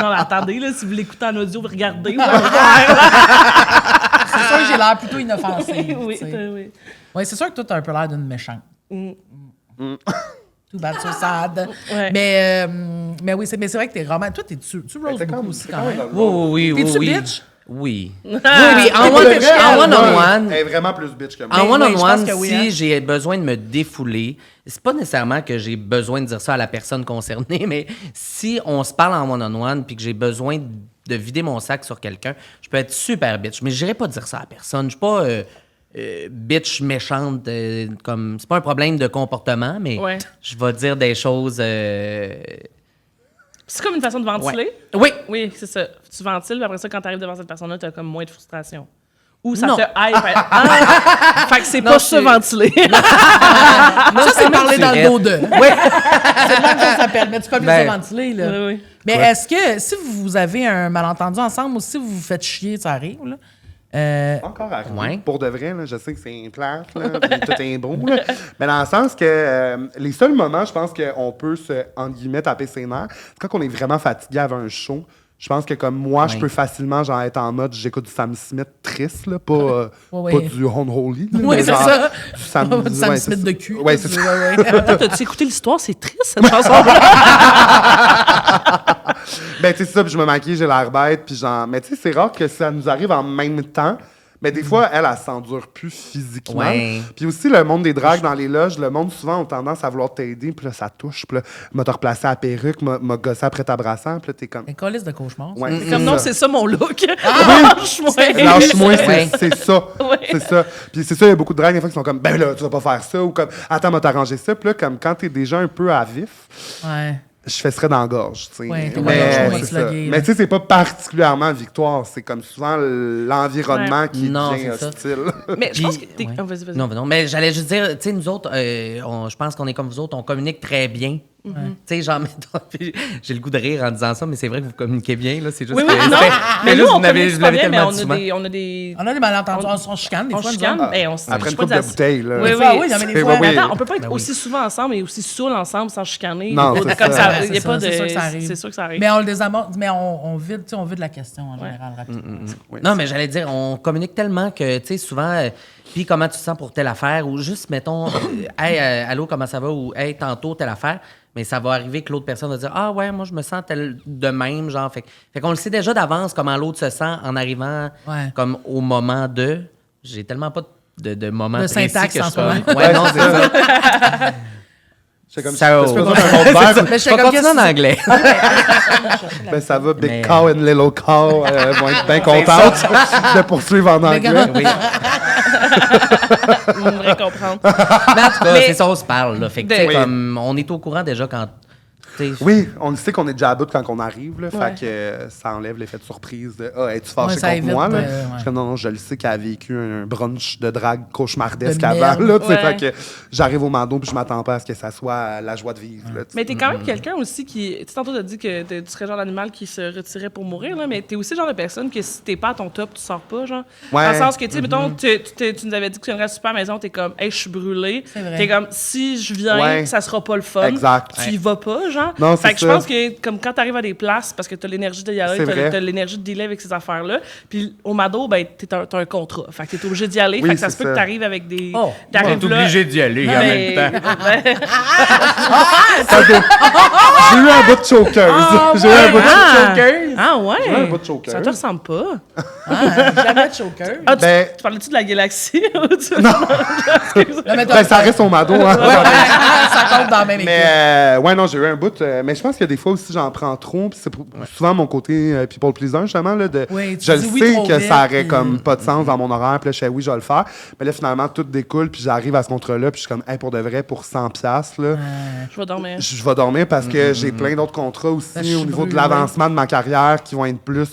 non, mais attendez, là, si vous l'écoutez en audio, vous regardez. Vous allez voir. C'est sûr que j'ai l'air plutôt inoffensive. oui, tu sais. oui. Oui, c'est sûr que toi, t'as un peu l'air d'une méchante. Too bad, so sad. Ouais. Mais oui, mais c'est vrai que t'es vraiment... Toi, tu roses C'est beaucoup comme- aussi, quand même. Oui, oui, T'es-tu oui. bitch? Oui. Oui, Ah, oui, en t'es pas bitch, en elle, one-on-one. Elle est vraiment plus bitch que moi. En oui, je one-on-one, pense que oui, si hein. j'ai besoin de me défouler, c'est pas nécessairement que j'ai besoin de dire ça à la personne concernée, mais si on se parle en one-on-one puis que j'ai besoin de vider mon sac sur quelqu'un, je peux être super bitch. Mais je n'irai pas dire ça à la personne. Je suis pas bitch méchante. Comme c'est pas un problème de comportement, mais Ouais. je vais dire des choses. C'est comme une façon de ventiler. Oui. Oui, c'est ça. Tu ventiles, puis après ça, quand tu arrives devant cette personne-là, tu as comme moins de frustration. Ou ça Non. te hype. Ah! Fait que c'est pas ça c'est- ventiler. Ça, c'est parler dans le dos de. Oui. C'est le même que ça s'appelle. Mais tu peux plus Ben, ça ventiler, là. Oui, oui. Mais est-ce que si vous avez un malentendu ensemble ou si vous vous faites chier, ça arrive, là? Encore arrivé. Ouais. Pour de vrai, là, je sais que c'est plate, là, puis tout est beau, là. Mais dans le sens que les seuls moments, je pense qu'on peut se, entre guillemets, taper ses nerfs, c'est quand on est vraiment fatigué avant un show. Je pense que comme moi, je Ouais. peux facilement genre, être en mode j'écoute du Sam Smith triste, là, pas, Ouais, pas ouais. du Unholy. là, Oui, mais c'est genre ça. Du Sam, Du Sam ouais, Smith c'est de ça. cul. Ouais, c'est ça. Ouais, ouais. Attends, t'as-tu écouté l'histoire? C'est triste, cette chanson-là. Ben, tu sais, ça, puis je me maquille, j'ai l'air bête, puis genre. Mais tu sais, c'est rare que ça nous arrive en même temps. Mais des fois, elle s'endure plus physiquement. Ouais. Puis aussi, le monde des dragues dans les loges, le monde souvent a tendance à vouloir t'aider, puis là, ça touche, puis là, m'a te replacé à la perruque, m'a gossé après ta brassant, puis là, t'es comme. Un colis de cauchemar. Ouais, Comme non, c'est ça mon look. Ah! Lâche-moi. Lâche-moi, Ouais. c'est ça. Ouais. C'est ça. Puis c'est ça, il y a beaucoup de dragues, des fois, qui sont comme, ben là, tu vas pas faire ça, ou comme, attends, m'a t'arranger ça. Puis là, comme quand t'es déjà un peu à vif, Ouais. je fesserais dans la gorge, tu sais. Ouais, t'es Mais, pas gorge, c'est ouais, ça. slugger, Mais là. tu sais, c'est pas particulièrement victoire, c'est comme souvent l'environnement Ouais. qui Non, devient c'est ça. hostile. Mais je pense que Puis, ouais. oh, vas-y. Non, mais j'allais juste dire, tu sais, nous autres, je pense qu'on est comme vous autres, on communique très bien. Tu sais, genre, mettons, puis j'ai le goût de rire en disant ça, mais c'est vrai que vous communiquez bien, là, c'est juste Oui, que... non, mais juste, nous, on vous l'avez- communique vous super l'avez bien, mais tellement on dit a souvent. des... On a des malentendus, on chicane des On fois. nous chicane, autres. ben, on Après une je coupe peux de dire- bouteille, là. Oui, Des oui. fois, oui, il y en a des C'est- fois. oui, Mais oui. attends, on peut pas être Ben oui. aussi souvent ensemble et aussi saoul ensemble sans chicaner. Non, Ou- c'est comme ça. il y a C'est pas ça, de... c'est sûr que ça arrive. C'est sûr que ça arrive. Mais on le désamorce, mais on vide, tu sais, on vide la question en général rapidement. Oui. Non, mais j'allais dire, on communique tellement que, tu sais, souvent, puis comment tu te sens pour telle affaire, ou juste, mettons, hey, allô, comment ça va, ou hey, tantôt, telle affaire, mais ça va arriver que l'autre personne va dire, ah ouais, moi, je me sens tel de même, genre. Fait qu'on le sait déjà d'avance comment l'autre se sent en arrivant, Ouais. comme au moment de. J'ai tellement pas de moment De précis syntaxe que je en suis ce moment. comme- Ouais, non, c'est ça. C'est comme Ça- si tu besoin d'un autre verre. Mais Je vais comme, continuer en qu'est-ce que anglais. Ben, ça va, Big Mais- Cow and Little Cow vont être bien contentes de poursuivre en anglais. gars- Oui. On devrait comprendre. Mais en tout cas, Mais- c'est ça, on se parle, là. Fait que, tu sais, Oui. comme, on est au courant déjà quand. tu sais, Oui, on le sait qu'on est déjà à bout quand on arrive, là, Ouais. fait que ça enlève l'effet de surprise de « Ah, es-tu fâché Ouais, ça contre évite moi? » là? ouais. Je suis comme, non, je le sais qu'elle a vécu un brunch de drague cauchemardesque De avant, merde. là, tu sais, Ouais. fait que j'arrive au Mando puis je m'attends pas à ce que ça soit la joie de vivre, là, tu sais. Mais t'es quand même quelqu'un aussi qui... Tu sais, tantôt, t'as dit que tu serais le genre d'animal qui se retirait pour mourir, là, mais t'es aussi le genre de personne que si t'es pas à ton top, tu sors pas, genre. Ouais. Dans le sens que, tu sais, mettons, tu nous avais dit que tu aimerais super maison, t'es comme, hey, je suis brûlée. C'est vrai. T'es comme, si je viens, Ouais. ça sera pas le fun. Exact. Tu y vas pas, genre. Non, fait c'est que je ça. pense que, comme quand t'arrives à des places, parce que t'as l'énergie d'y aller, C'est vrai. t'as l'énergie de dealer avec ces affaires-là, puis au Mado, ben, t'as un contrat. Fait que t'es obligé d'y aller. Oui, fait que ça c'est se peut que ça. t'arrives avec des... Oh, t'arrives là... d'y aller Ben, J'ai eu un bout de chokeuse. J'ai eu un bout de chokeuse. Ah ouais? J'ai un bout de chokeuse. Ça te ressemble pas. Jamais de choker. Ah, tu, Ben- tu parlais-tu de la galaxie? Ou tu... Non. Là, mais Ben, ça reste au Mado, hein. ça compte dans la même équipe. Mais ouais, non, j'ai eu un bout. Mais je pense que des fois aussi, j'en prends trop. Puis c'est souvent mon côté people pleaser, justement. Là, Oui, tu je le dis oui sais trop que vite, ça aurait puis- comme pas de sens dans mon horaire. Puis là, je fais oui, je vais le faire. Mais là, finalement, tout découle. Puis j'arrive à ce contrat-là. Puis je suis comme, hey, pour de vrai, pour 100$, là, Je vais dormir. je vais dormir parce que j'ai plein d'autres contrats Ben, aussi je suis au niveau de brûlée. l'avancement de ma carrière qui vont être plus.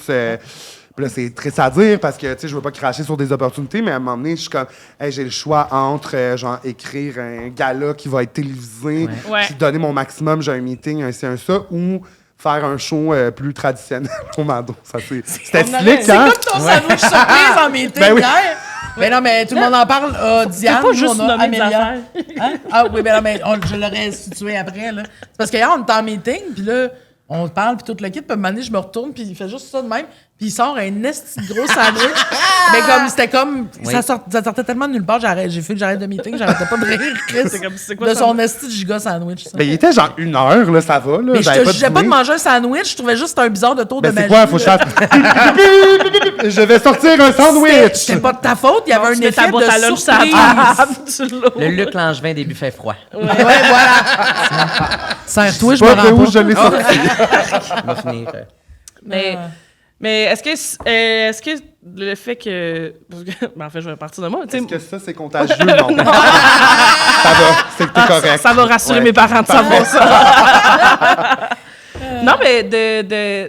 Puis là, c'est triste à dire parce que, tu sais, je veux pas cracher sur des opportunités, mais à un moment donné, je suis comme, hey, j'ai le choix entre, genre, écrire un gala qui va être télévisé, Ouais. puis donner mon maximum, j'ai un meeting, un ci, un ça, ou faire un show plus traditionnel au Mado. Ça, c'était slick, C'est hein? comme ton sandwich surprise en meeting Ben oui. hier. Mais non, mais tout le monde en parle. Diane, T'as pas nous, juste on a nommé des Amélia. affaires. Hein? Ah oui, ben non, mais je l'aurais situé après. Là. C'est parce qu'hier, on était en meeting, puis là, on parle, puis tout le kit, puis à un moment donné, je me retourne, puis il fait juste ça de même, puis il sort un esti de gros sandwich. Mais comme, c'était comme, Oui. ça sortait tellement de nulle part, j'ai fait que j'arrête de meeting, j'arrêtais pas de rire, Chris, C'est comme, c'est quoi de ça? son esti de giga sandwich. Ça. Ben, il était genre 1 heure, là, ça va, là. Mais je J'avais te jugeais pas de dîné. manger un sandwich, je trouvais juste un bizarre de tour Ben, de c'est magie. quoi? Faut que je là. fasse. Je vais sortir un sandwich! C'était pas de ta faute, il y avait un Tu mets effet ta boîte à de lunch sur la surprise. table, tu l'ouvres. Le Luc Langevin des buffets froids. Ouais, voilà. Serre-toi, je me Pas de rends où pas. je l'ai sorti. On va finir. Mais est-ce que le fait que... parce que- ben, en fait, je vais partir de moi. tu sais, Est-ce que ça, c'est contagieux? Non. Ça va, c'est que t'es correct. Ça va rassurer Ouais. mes parents de savoir ça. Non, mais tu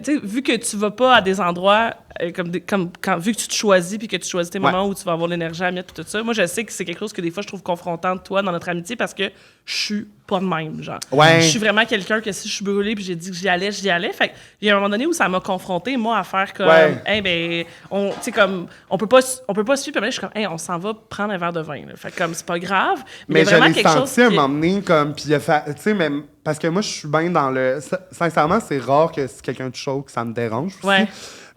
sais, vu que tu vas pas à des endroits vu que tu te choisis puis que tu choisis tes Ouais. moments où tu vas avoir l'énergie à mettre puis tout ça, moi je sais que c'est quelque chose que des fois je trouve confrontant de toi dans notre amitié parce que je suis pas de même, genre. Ouais. Je suis vraiment quelqu'un que si je suis brûlée puis j'ai dit que j'y allais. Fait que il y a un moment donné où ça m'a confronté moi à faire comme Ouais. hey, ben tu sais comme on peut pas suivre, puis là je suis comme hey, on s'en va prendre un verre de vin là. Fait que comme c'est pas grave, mais il y Mais a je vraiment l'ai quelque chose senti un qui- moment donné, comme, puis il a fait, tu sais, même, parce que moi, je suis bien dans le, sincèrement, c'est rare que si quelqu'un te choque, ça me dérange aussi. Ouais.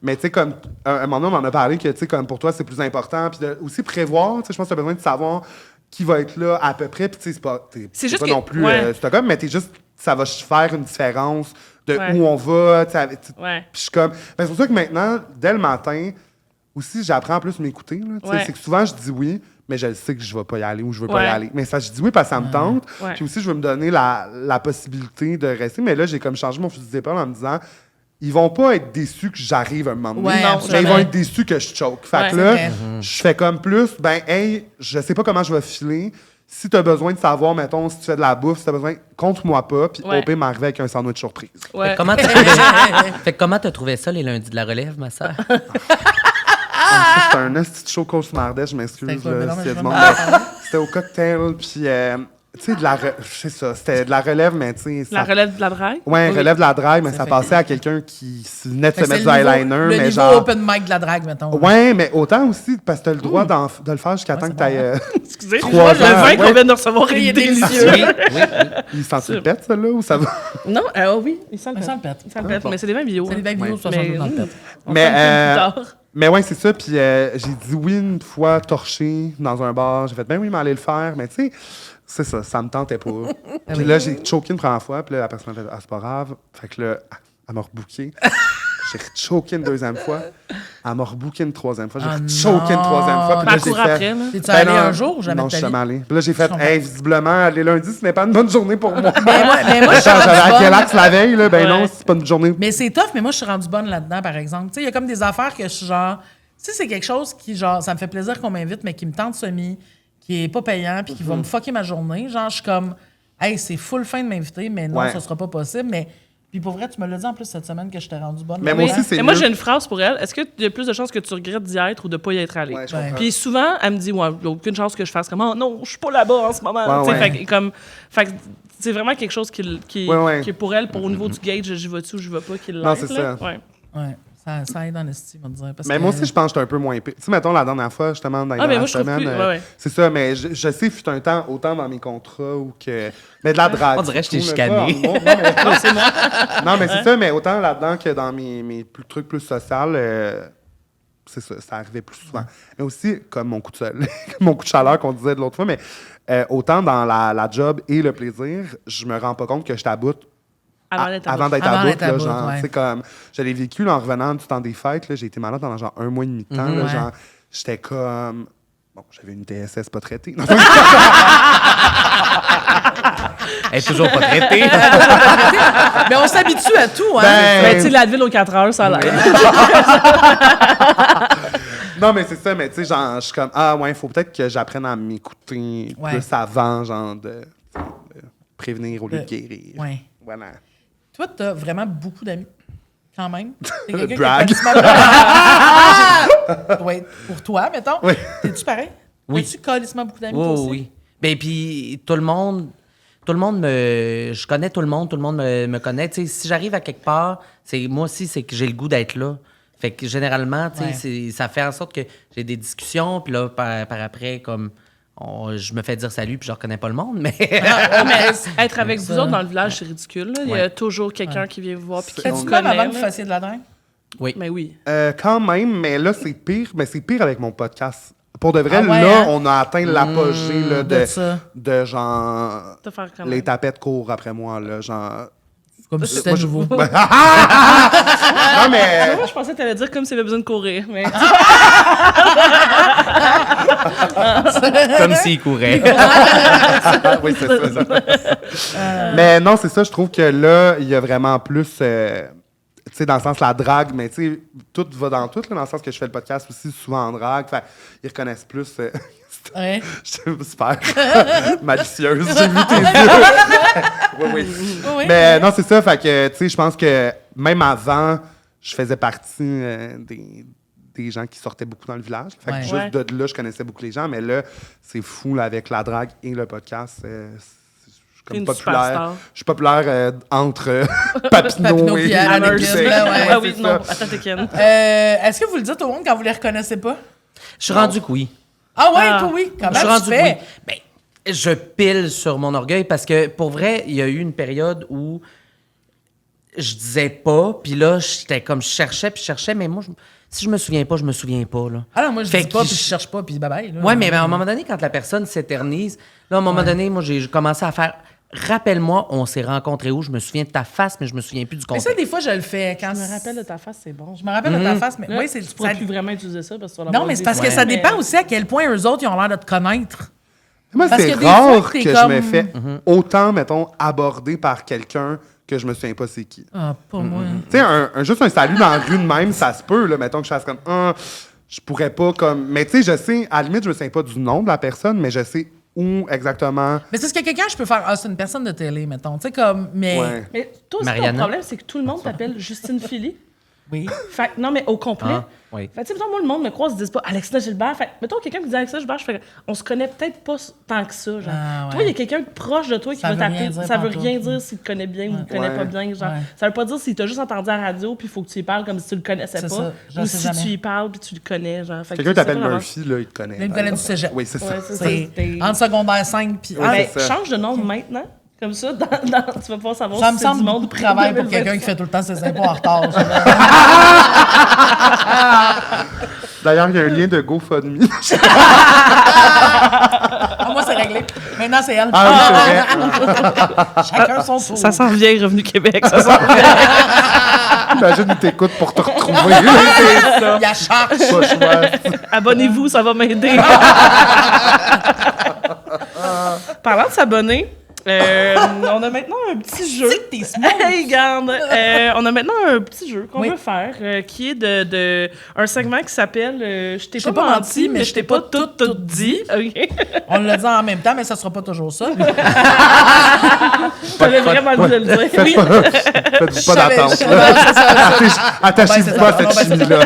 Mais tu sais, comme, un moment donné, on en a parlé que, tu sais, comme, pour toi, c'est plus important, puis de aussi prévoir, tu sais, je pense que tu as besoin de savoir qui va être là à peu près, puis tu sais, c'est juste pas que- non plus ouais. Stockholm, mais t'es juste, ça va faire une différence de Ouais. où on va, tu sais, Ouais. puis je suis comme, ben, c'est pour ça que maintenant, dès le matin, aussi, j'apprends à plus m'écouter, là, tu sais, Ouais. c'est que souvent, je dis oui, mais je sais que je vais pas y aller ou je veux pas Ouais. y aller. Mais ça, je dis oui parce que ça me tente. Ouais. Puis aussi, je veux me donner la possibilité de rester. Mais là, j'ai comme changé mon fusil d'épaule en me disant, ils vont pas être déçus que j'arrive un moment donné. Ouais, Non, mais absolument. ils vont être déçus que je choke. Fait Ouais, que c'est là, vrai. je fais comme plus, ben, hey, je sais pas comment je vais filer. si tu as besoin de savoir, mettons, si tu fais de la bouffe, si tu as besoin, compte-moi pas, puis Ouais. au pire, m'arriver avec un sandwich surprise. Ouais. Fait que comment t'as trouvé ça les lundis de la relève, ma sœur? C'était un petit show cauchemardesque, je m'excuse. C'était quoi? Mais là, non, mais s'il y a je du vais monde. m'en parler. C'était au cocktail, puis, tu sais, c'est ça, c'était de la relève, mais tu sais. La ça- relève de la drague? Ouais, Oui. relève de la drague, mais ça fait passait à quelqu'un qui venait de Fait se que mettre c'est du eyeliner, le mais niveau genre. open mic de la drague, mettons. Ouais, mais autant aussi, parce que t'as le droit de le faire jusqu'à temps c'est que t'ailles. Excusez, Trois le vin ans, qu'on ouais. vient de recevoir Il est est délicieux. délicieux. Oui. Il sent le pète, ça, là, ou ça va? Non, oui, il sent le Ça pet. le pète. Il sent le pet, mais c'est des vins bio. C'est des bagues hein. bio, ça Mais- change dans le pète. On Mais, s'en fait plus tard. Mais ouais, c'est ça. Puis j'ai dit oui une fois torché dans un bar. J'ai fait, ben oui, mais allez le faire. Mais tu sais, c'est ça, ça me tentait pas. Puis là, j'ai choqué une première fois. Puis là, la personne a fait, ah, c'est pas grave. Fait que là, elle m'a rebooké. J'ai choqué une deuxième fois. Elle m'a rebooké une troisième fois. J'ai Ah choqué une troisième fois. Puis là, j'ai Parcours fait. après, là. T'es-tu Ben allé non, un jour ou jamais non, de je ta suis vie? jamais allé. Puis là, j'ai fait, comprends. hey, visiblement, les lundis, ce n'est pas une bonne journée pour moi. Mais moi, je suis Genre, j'avais rendue à quel bonne. axe la veille, là? Ben Ouais. non, c'est pas une journée. Mais c'est tough, mais moi, je suis rendue bonne là-dedans, par exemple. Tu sais, il y a comme des affaires que je suis genre... Tu sais, c'est quelque chose qui, genre, ça me fait plaisir qu'on m'invite, mais qui me tente semi, qui est pas payant, puis qui va me fucker ma journée. Genre, je suis comme, hey, c'est full fin de m'inviter, mais non, Ouais. ça sera pas possible. Mais, puis pour vrai, tu me l'as dit en plus cette semaine que je t'ai rendue bonne. Mais moi là-dedans. aussi, c'est Mais moi, mieux. j'ai une phrase pour elle. Est-ce qu'il y a plus de chances que tu regrettes d'y être ou de ne pas y être allé? Ouais, je Ouais. comprends. Puis souvent, elle me dit, ouais, il n'y a aucune chance que je fasse comme, oh non, je suis pas là-bas en ce moment. Ouais, Tu sais, ouais. fait que c'est vraiment quelque chose qui Ouais, ouais. est pour elle, pour au niveau du gauge, j'y vais-tu ou je vais pas, qui l'aide. Non, c'est là. ça. Ouais. Ouais, ça aide en estime, on va dire. Parce Mais que- moi aussi, je pense que j'étais un peu moins pire. Tu sais, mettons, la dernière fois, justement, dans les Ah, mais dernières moi, je trouve semaines, plus- ouais, ouais. c'est ça, mais je sais, fut un temps, autant dans mes contrats ou que... Mais de la drague. On dirait que je t'ai surtout, là, chicané. pas en- Non, mais c'est moi. Non, mais c'est ça, mais autant là-dedans que dans mes trucs plus sociaux, c'est ça arrivait plus souvent. Mais aussi, comme mon coup de mon coup de chaleur qu'on disait de l'autre fois, mais autant dans la job et le plaisir, je me rends pas compte que je t'aboute Avant d'être à avant bout. d'être Avant à bout, d'être à là, bout, genre, ouais. tu sais, comme, je l'ai vécu, là, en revenant du temps des fêtes, là, j'ai été malade pendant genre 1 mois et demi de temps, là, Ouais. genre, j'étais comme, bon, j'avais une TSS pas traitée. Elle est toujours pas traitée. Mais on s'habitue à tout, hein. Ben, Mais tu sais, l'Advil aux 4 heures, ça a l'air. non, mais c'est ça, mais tu sais, genre, je suis comme, ah ouais, il faut peut-être que j'apprenne à m'écouter Ouais. plus avant, genre, de prévenir au lieu de guérir. Ouais. Voilà. Toi, t'as vraiment beaucoup d'amis, quand même. T'es quelqu'un qui est Brag. calissement- Ouais, pour toi, mettons. Oui. T'es-tu pareil? Oui. As-tu calissement beaucoup d'amis, toi Oui, aussi? oui. Ben, puis tout le monde me. Je connais tout le monde me connaît. Tu sais, si j'arrive à quelque part, moi aussi, c'est que j'ai le goût d'être là. Fait que généralement, tu sais, Ouais. ça fait en sorte que j'ai des discussions, puis là, par après, comme. Je me fais dire salut, puis je reconnais pas le monde, mais. Ah, mais être avec Ça. vous autres dans le village, c'est ridicule. là. Il y a Ouais. toujours quelqu'un qui vient vous voir puis qui T'as-tu vous de même connaît. avant que vous là. fassiez de la drague? Mais oui. Quand même, mais là, c'est pire. Mais c'est pire avec mon podcast. Pour de vrai, Ah ouais, là, hein? on a atteint l'apogée là, de ça. de genre. Te faire quand Les même. tapettes courent après moi, là. Genre. Comme si c'était moi, je- nouveau. non, mais. Moi, je pensais que tu allais dire comme s'il avait besoin de courir. Mais Comme s'il courait. oui, c'est ça. Mais non, c'est ça, je trouve que là, il y a vraiment plus. Tu sais, dans le sens la drague, mais tu sais, tout va dans tout, là, dans le sens que je fais le podcast aussi souvent en drague. Fait ils reconnaissent plus. Ouais. J'étais super malicieuse, j'ai vu tes yeux. oui, oui. Oui. Mais non, c'est ça, fait que, tu sais, je pense que même avant, je faisais partie des gens qui sortaient beaucoup dans le village. Fait que Ouais. juste Ouais. de là, je connaissais beaucoup les gens, mais là, c'est fou, là, avec la drague et le podcast. Je suis T'es comme une populaire. superstar. Je suis populaire entre Papineau Papineau et puis Anne Hammers. Nickel, là, ouais. Ah oui, c'est non. ça. Attends, t'es Ken. Est-ce que vous le dites au monde quand vous les reconnaissez pas? Je suis rendu que oui. Ah ouais, Ah. toi oui. Comment Je suis tu rendu que fais? oui. Ben, je pile sur mon orgueil parce que, pour vrai, il y a eu une période où je disais pas, puis là, j'étais comme, je cherchais, mais moi, si je me souviens pas, je me souviens pas, là. Ah non, moi je Fait dis pas, que puis je cherche pas, puis bye-bye. là. Ouais, mais à un moment donné, quand la personne s'éternise, là, à un moment donné, moi, j'ai commencé à faire. Rappelle-moi, on s'est rencontrés où? Je me souviens de ta face, mais je me souviens plus du Mais contexte. ça, des fois, je le fais. Quand Je me rappelle de ta face, c'est bon. Je me rappelle de ta face, mais Là, oui, c'est tu pourras ça- plus vraiment utiliser ça parce que tu vas Non, l'avoir mais c'est dit. parce que Ouais. ça Mais- dépend aussi à quel point eux autres, ils ont l'air de te connaître. Moi, Parce c'est que des fois, rare t'es que comme- je me fais autant, mettons, aborder par quelqu'un que je me souviens pas c'est qui. Ah, pas moi. Tu sais, juste un salut dans la rue de même, ça se peut, là, mettons que je fasse comme, je pourrais pas comme. Mais tu sais, je sais, à la limite, je me souviens pas du nom de la personne, mais je sais où exactement. Mais c'est ce que quelqu'un, je peux faire. Ah, c'est une personne de télé, mettons. Tu sais, comme. Mais. Ouais. Mais toi aussi, ton Mariana. problème, c'est que tout le monde t'appelle Justine Philly. Oui. Fait que, non, mais au complet. Ah, oui. Fait que, tu sais, mettons, moi, le monde me croise, ils disent pas Alexandra Gilbert. Fait que, mettons, quelqu'un qui dit Alexandra Gilbert, je fais, on se connaît peut-être pas tant que ça, genre. Ah, ouais. Toi, il y a quelqu'un proche de toi qui Ça va veut rien t'appeler. dire Ça veut pantoute. rien dire s'il te connaît bien ou il te connaît Ouais. pas bien, genre. Ouais. Ça veut pas dire s'il t'a juste entendu à la radio, puis il faut que tu y parles comme si tu le connaissais C'est pas. ça, je Ou sais si jamais. tu y parles, puis tu le connais, genre. Fait que Quelqu'un tu sais t'appelle pas Murphy, là, il te connaît. Là, il me connaît du cégep. Oui, c'est ça. Ouais, c'est ça. C'est T'es- entre secondaire 5 puis. Ouais, Ah, Ben, c'est ça. change de nom maintenant. Comme ça, tu vas pouvoir savoir ça si me c'est semble du beaucoup monde de travail pour quelqu'un qui fait tout le temps ses impôts en retard. D'ailleurs, il y a un lien de GoFundMe. Ah, moi, c'est réglé. Maintenant, c'est elle. Ah oui, c'est vrai. Chacun son tour. Ça s'en vient, Revenu Québec. Ça s'en vient. Imagine, il t'écoute pour te retrouver. C'est ça. Il y a charge. Pas choix. Abonnez-vous, ça va m'aider. Parlant de s'abonner, on a maintenant un petit jeu. T'es smart. Hey, garde! On a maintenant un petit jeu qu'on Oui. veut faire, qui est de un segment qui s'appelle Je t'ai pas menti, mais je t'ai pas tout dit. OK? On l'a dit en même temps, mais ça sera pas toujours ça. T'avais vraiment le goût de le dire. Faites pas d'attente. C'est là. ça. Attachez-vous Ouais, pas à c'est ça. cette Non, ben,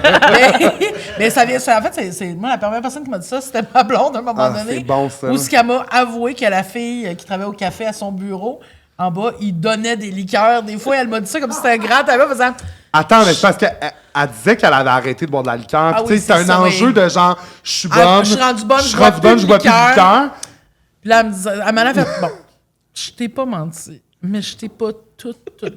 chimie-là. mais ça vient. En fait, c'est moi, la première personne qui m'a dit ça, c'était ma blonde à un moment Ah, donné. c'est bon, ça. Où ce qu'elle m'a avoué que la fille qui travaillait au café à son bureau, en bas, il donnait des liqueurs. Des fois, elle m'a dit ça comme si c'était un grand tabac, faisant. Attends, mais c'est parce qu'elle disait qu'elle avait arrêté de boire de la liqueur. Ah Puis, tu oui, sais, c'est un c'est ça, enjeu oui. de genre, je suis Ah, bonne. je suis rendue bonne, je bois plus de liqueur. Puis là, elle m'en a fait. Bon, je t'ai pas menti, mais je t'ai pas tout dit.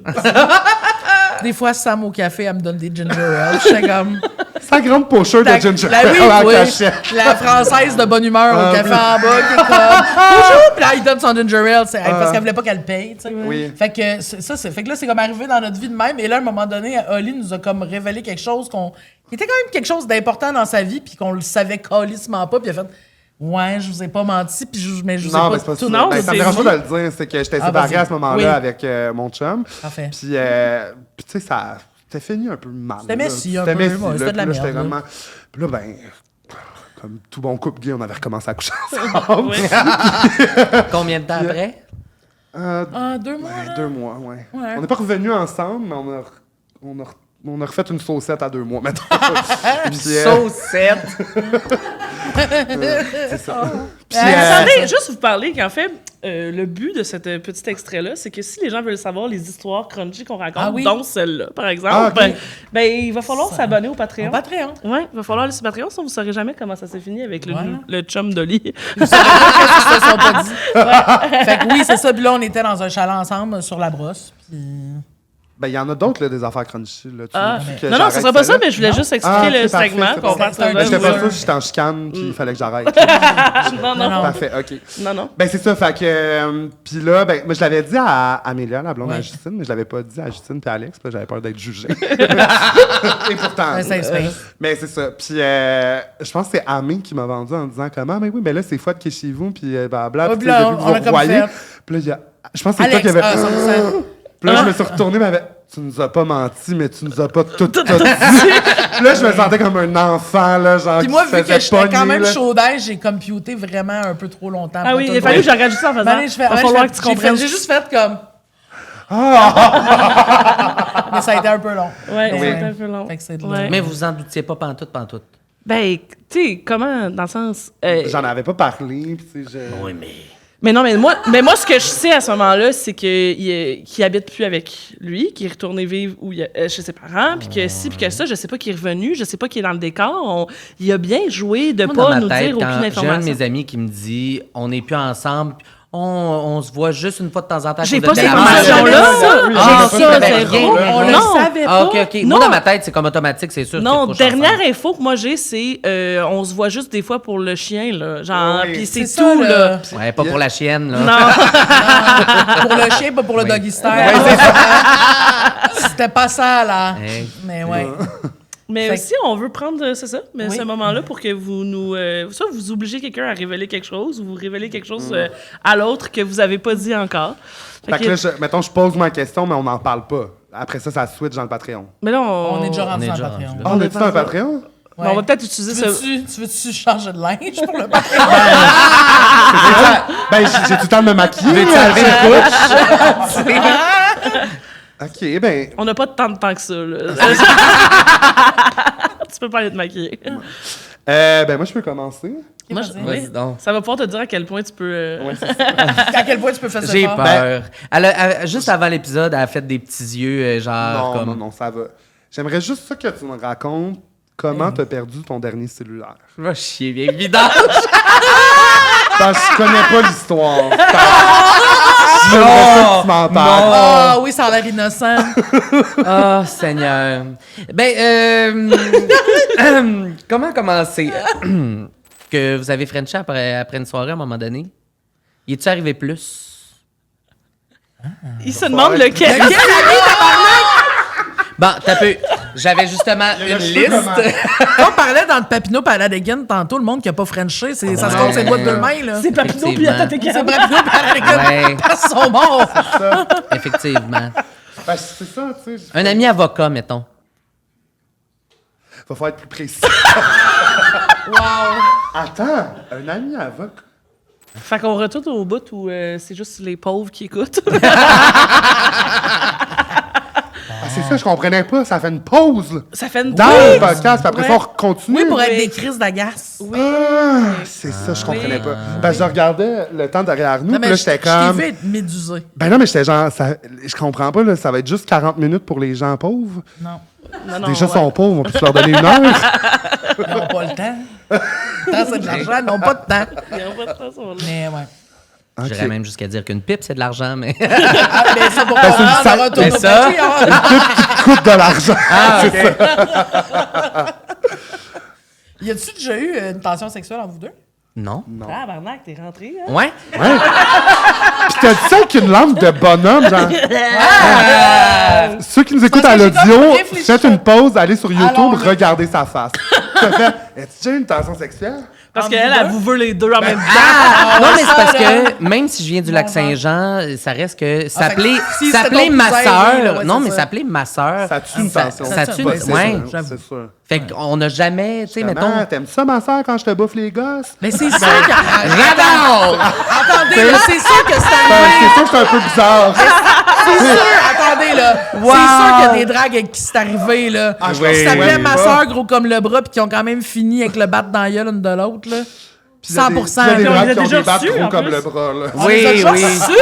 Des fois, Sam au café, elle me donne des ginger ale. Je suis comme. Sa grande pocheur de ginger La, oui, ale en oui, cachette. la française de bonne humeur Ah, au café oui. en bas qui est comme bonjour, puis là il donne son ginger ale parce qu'elle voulait pas qu'elle paye, tu sais. Oui. Fait que fait que là c'est comme arrivé dans notre vie de même et là à un moment donné Oli nous a comme révélé quelque chose qui était quand même quelque chose d'important dans sa vie puis qu'on le savait calissement pas puis il a fait ouais, je vous ai pas menti puis mais je vous ai Non, pas mais c'est pas tout ça. non, Ben, ça me c'est dérange dit. pas de le dire. C'est que j'étais Ah, séparé vas-y. à ce moment-là Oui. avec mon chum. Parfait. Puis, tu sais, ça c'était fini un peu mal. C'était là. messy un C'était peu, messy, ouais, là. c'était de la Puis là, j'étais merde, là. vraiment. Puis là, ben, comme tout bon couple gay, on avait recommencé à coucher ensemble. Ouais. Combien de temps après? Ah, 2 mois. Ouais, là? 2 mois, ouais. Ouais. On n'est pas revenus ensemble, mais on a refait une saucette à 2 mois, mettons. Puis, Saucette! c'est ça. Puis, Attendez, juste vous parler qu'en fait, le but de cet petit extrait-là, c'est que si les gens veulent savoir les histoires crunchy qu'on raconte, Ah oui. dont celle-là, par exemple, Ah, ok. ben, il va falloir s'abonner au Patreon. Au Patreon. Oui, il va falloir aller sur Patreon, sinon vous ne saurez jamais comment ça s'est fini avec Voilà. le chum d'Oli. Ils se sont pas dit. Fait que oui, c'est ça. Puis là, on était dans un chalet ensemble sur la brosse. Puis... ben, il y en a d'autres, là, des affaires crunchy. Là, que Non, non, ce j'arrête sera pas ça, celle-là. mais je voulais juste expliquer Ah, ok, le parfait, segment c'est qu'on bon. part C'est un sur Ben, j'étais pas Ouais. sûr, j'étais en chicane, puis il fallait que j'arrête. Non, non, Non. Parfait, OK. non, non. Ben, c'est ça, fait que. Puis là, ben, moi, je l'avais dit à Amélia, la blonde Ouais. à Justine, mais je l'avais pas dit à Justine et Alex, parce que j'avais peur d'être jugé. Et pourtant. Un safe space. Mais c'est ça. Puis je pense que c'est Amé qui m'a vendu en disant comment, mais oui, mais là, c'est Fouad qui est chez vous, puis blablabla. Ouais, Puis puis là, depuis que on vous a comme revoyez. fait. Puis là, je pense que c'est toi Alex, qui avais. 100%. Puis là, je me suis retourné, mais tu nous as pas menti, mais tu nous as pas tout dit. Puis là, je me sentais comme un enfant, là, genre. Puis moi, qui se vu que faisait j'étais quand pogner, même là. chaud d'air, j'ai computé vraiment un peu trop longtemps. Ah pour oui, tout il a le fallu monde. que j'arrête juste en faisant. Ben, je fais- Il va ouais, falloir je que tu fais- comprennes. J'ai juste fait comme. Mais ça a été un peu long. Ouais, Mais c'est un peu long. Fait que c'est de Ouais. Mais vous en doutiez pas pantoute. Ben, tu sais, comment, dans le sens. J'en avais pas parlé, puis tu sais, Oui, mais... Mais non, mais moi, ce que je sais à ce moment-là, c'est qu'il habite plus avec lui, qu'il est retourné vivre chez ses parents, puis que si, puis que ça, je sais pas qu'il est revenu, je sais pas qu'il est dans le décor. Il a bien joué de Moi, pas dans ma nous tête, dire aucune quand j'ai un de information. mes amis qui me dit « On n'est plus ensemble, on se voit juste une fois de temps en temps. à J'ai cause pas de cette telle information-là. affaire. J'ai Ah, ça, ça, c'est rien. gros. On le Non. savait Ah, pas. OK, OK. Non. Moi, dans ma tête, c'est comme automatique, c'est sûr. Non, que t'es dernière ensemble. info que moi j'ai, c'est on se voit juste des fois pour le chien, là. Genre, Oui. puis c'est C'est tout, ça, là. Ouais, pas pour la chienne, là. Non. Pour le chien, pas pour le Oui. doggy style. C'était pas ça, là. Hey. Mais ouais. Mais Fait aussi, on veut prendre, c'est ça, mais Oui. ce moment-là pour que vous nous... soit vous obligez quelqu'un à révéler quelque chose, ou vous révélez quelque chose à l'autre que vous avez pas dit encore. Fait que là, mettons, je pose ma question, mais on n'en parle pas. Après ça, ça switch dans le Patreon. Mais là, On est déjà On rendu est dans déjà le Patreon. rendu là. Ah, on est-tu dans le Patreon? Mais on va peut-être utiliser ce... Tu veux-tu changer de linge pour le bain? Ben, j'ai tout le temps de me maquiller. Veux-tu enlever une couche? OK, ben... On n'a pas tant de temps que ça, là. Tu peux pas aller te maquiller. Ben, moi, je peux commencer. Moi, Vas-y donc. ça va pouvoir te dire à quel point tu peux... Ouais, c'est ça. À quel point tu peux faire ça? J'ai fort? peur. Juste avant l'épisode, elle a fait des petits yeux, genre Non, comme... non, ça va. J'aimerais juste ça que tu me racontes comment t'as perdu ton dernier cellulaire. Va chier, bien vidange. Parce que je connais pas l'histoire. Non! Non! Ah oui, ça a l'air innocent. Oh, Seigneur. Ben, comment commencer? Que vous avez Frenché après une soirée à un moment donné? Y est-tu arrivé plus? Il se demande lequel. Bon, t'as peu. J'avais justement une liste. On parlait dans le Papineau Paladégan tantôt, le monde qui a pas Frenché, ça se compte ses doigts de deux mains, là. C'est Papineau puis la tête C'est Papineau Paladégan, Ouais. parce qu'ils sont morts. Effectivement. Ben, c'est ça, tu sais. Un ami avocat, mettons. Va falloir être plus précis. Wow. Attends, un ami avocat. Fait qu'on retourne au bout où c'est juste les pauvres qui écoutent. Ah, c'est ça, je comprenais pas. Ça fait une pause, là. Ça fait une Dans le podcast, puis après Ouais. ça, on continue. Oui, pour être Oui. des crises d'agace. Oui. Ah, c'est ça, je comprenais pas. Ben, je regardais le temps derrière nous, Non, puis mais là, je j'étais t'ai comme... fait être médusé. Ben non, mais j'étais genre... je comprends pas, là, ça va être juste 40 minutes pour les gens pauvres. Non. Non, Déjà, ouais. sont pauvres, on peut leur donner 1 heure. Ils n'ont pas le temps. Le temps, c'est de l'argent, ils n'ont pas de temps. Ils ont pas de temps sur le- Mais ouais. J'irais même jusqu'à dire qu'une pipe, c'est de l'argent, mais... Ah, mais c'est pour c'est qu'on une rende salle- le retour mais au ça- Patreon. Coûte de l'argent. C'est ça. Y a-tu déjà eu une tension sexuelle entre vous deux? Non. Ah, Barnac, t'es rentré, hein? Ouais? Puis t'as dit ça avec une langue de bonhomme, genre... Ceux qui nous écoutent à Parce que j'ai l'audio, comme réfléchi. faites une pause, allez sur YouTube, Allons-y. regardez sa face. Ça fait... As-tu déjà eu une tension sexuelle? Parce Entre qu'elle, vous elle deux? vous veut les deux en même temps. Ah! Non, mais c'est parce ça, que même si je viens du lac Saint-Jean, ça reste que s'appeler si c'était s'appeler ton ma cousin, sœur. oui, là, ouais, non, c'est mais ça. s'appeler ma sœur. Ça tue une ça- tension. ça tue une- Ouais, c'est ouais. sûr, c'est sûr. Fait qu'on n'a jamais, tu sais, mettons. Maman, t'aimes ça, ma soeur, quand je te bouffe les gosses? Mais c'est sûr que... J'adore! Attendez, là, c'est sûr que c'est Ben, arrivé. c'est sûr que c'est un peu bizarre. C'est sûr, attendez, là. Wow. C'est sûr qu'il y a des dragues avec qui c'est arrivé, là. Ah, je Qui sais, s'appelaient ouais, ma pas. soeur gros comme le bras, puis qui ont quand même fini avec le battre dans la gueule l'une de l'autre, là. Puis il y a des- 100%. Il y a des Puis on dragues les a qui ont déjà des battes reçus, gros en comme plus. le bras, là. On les a Oui, déjà oui. reçus?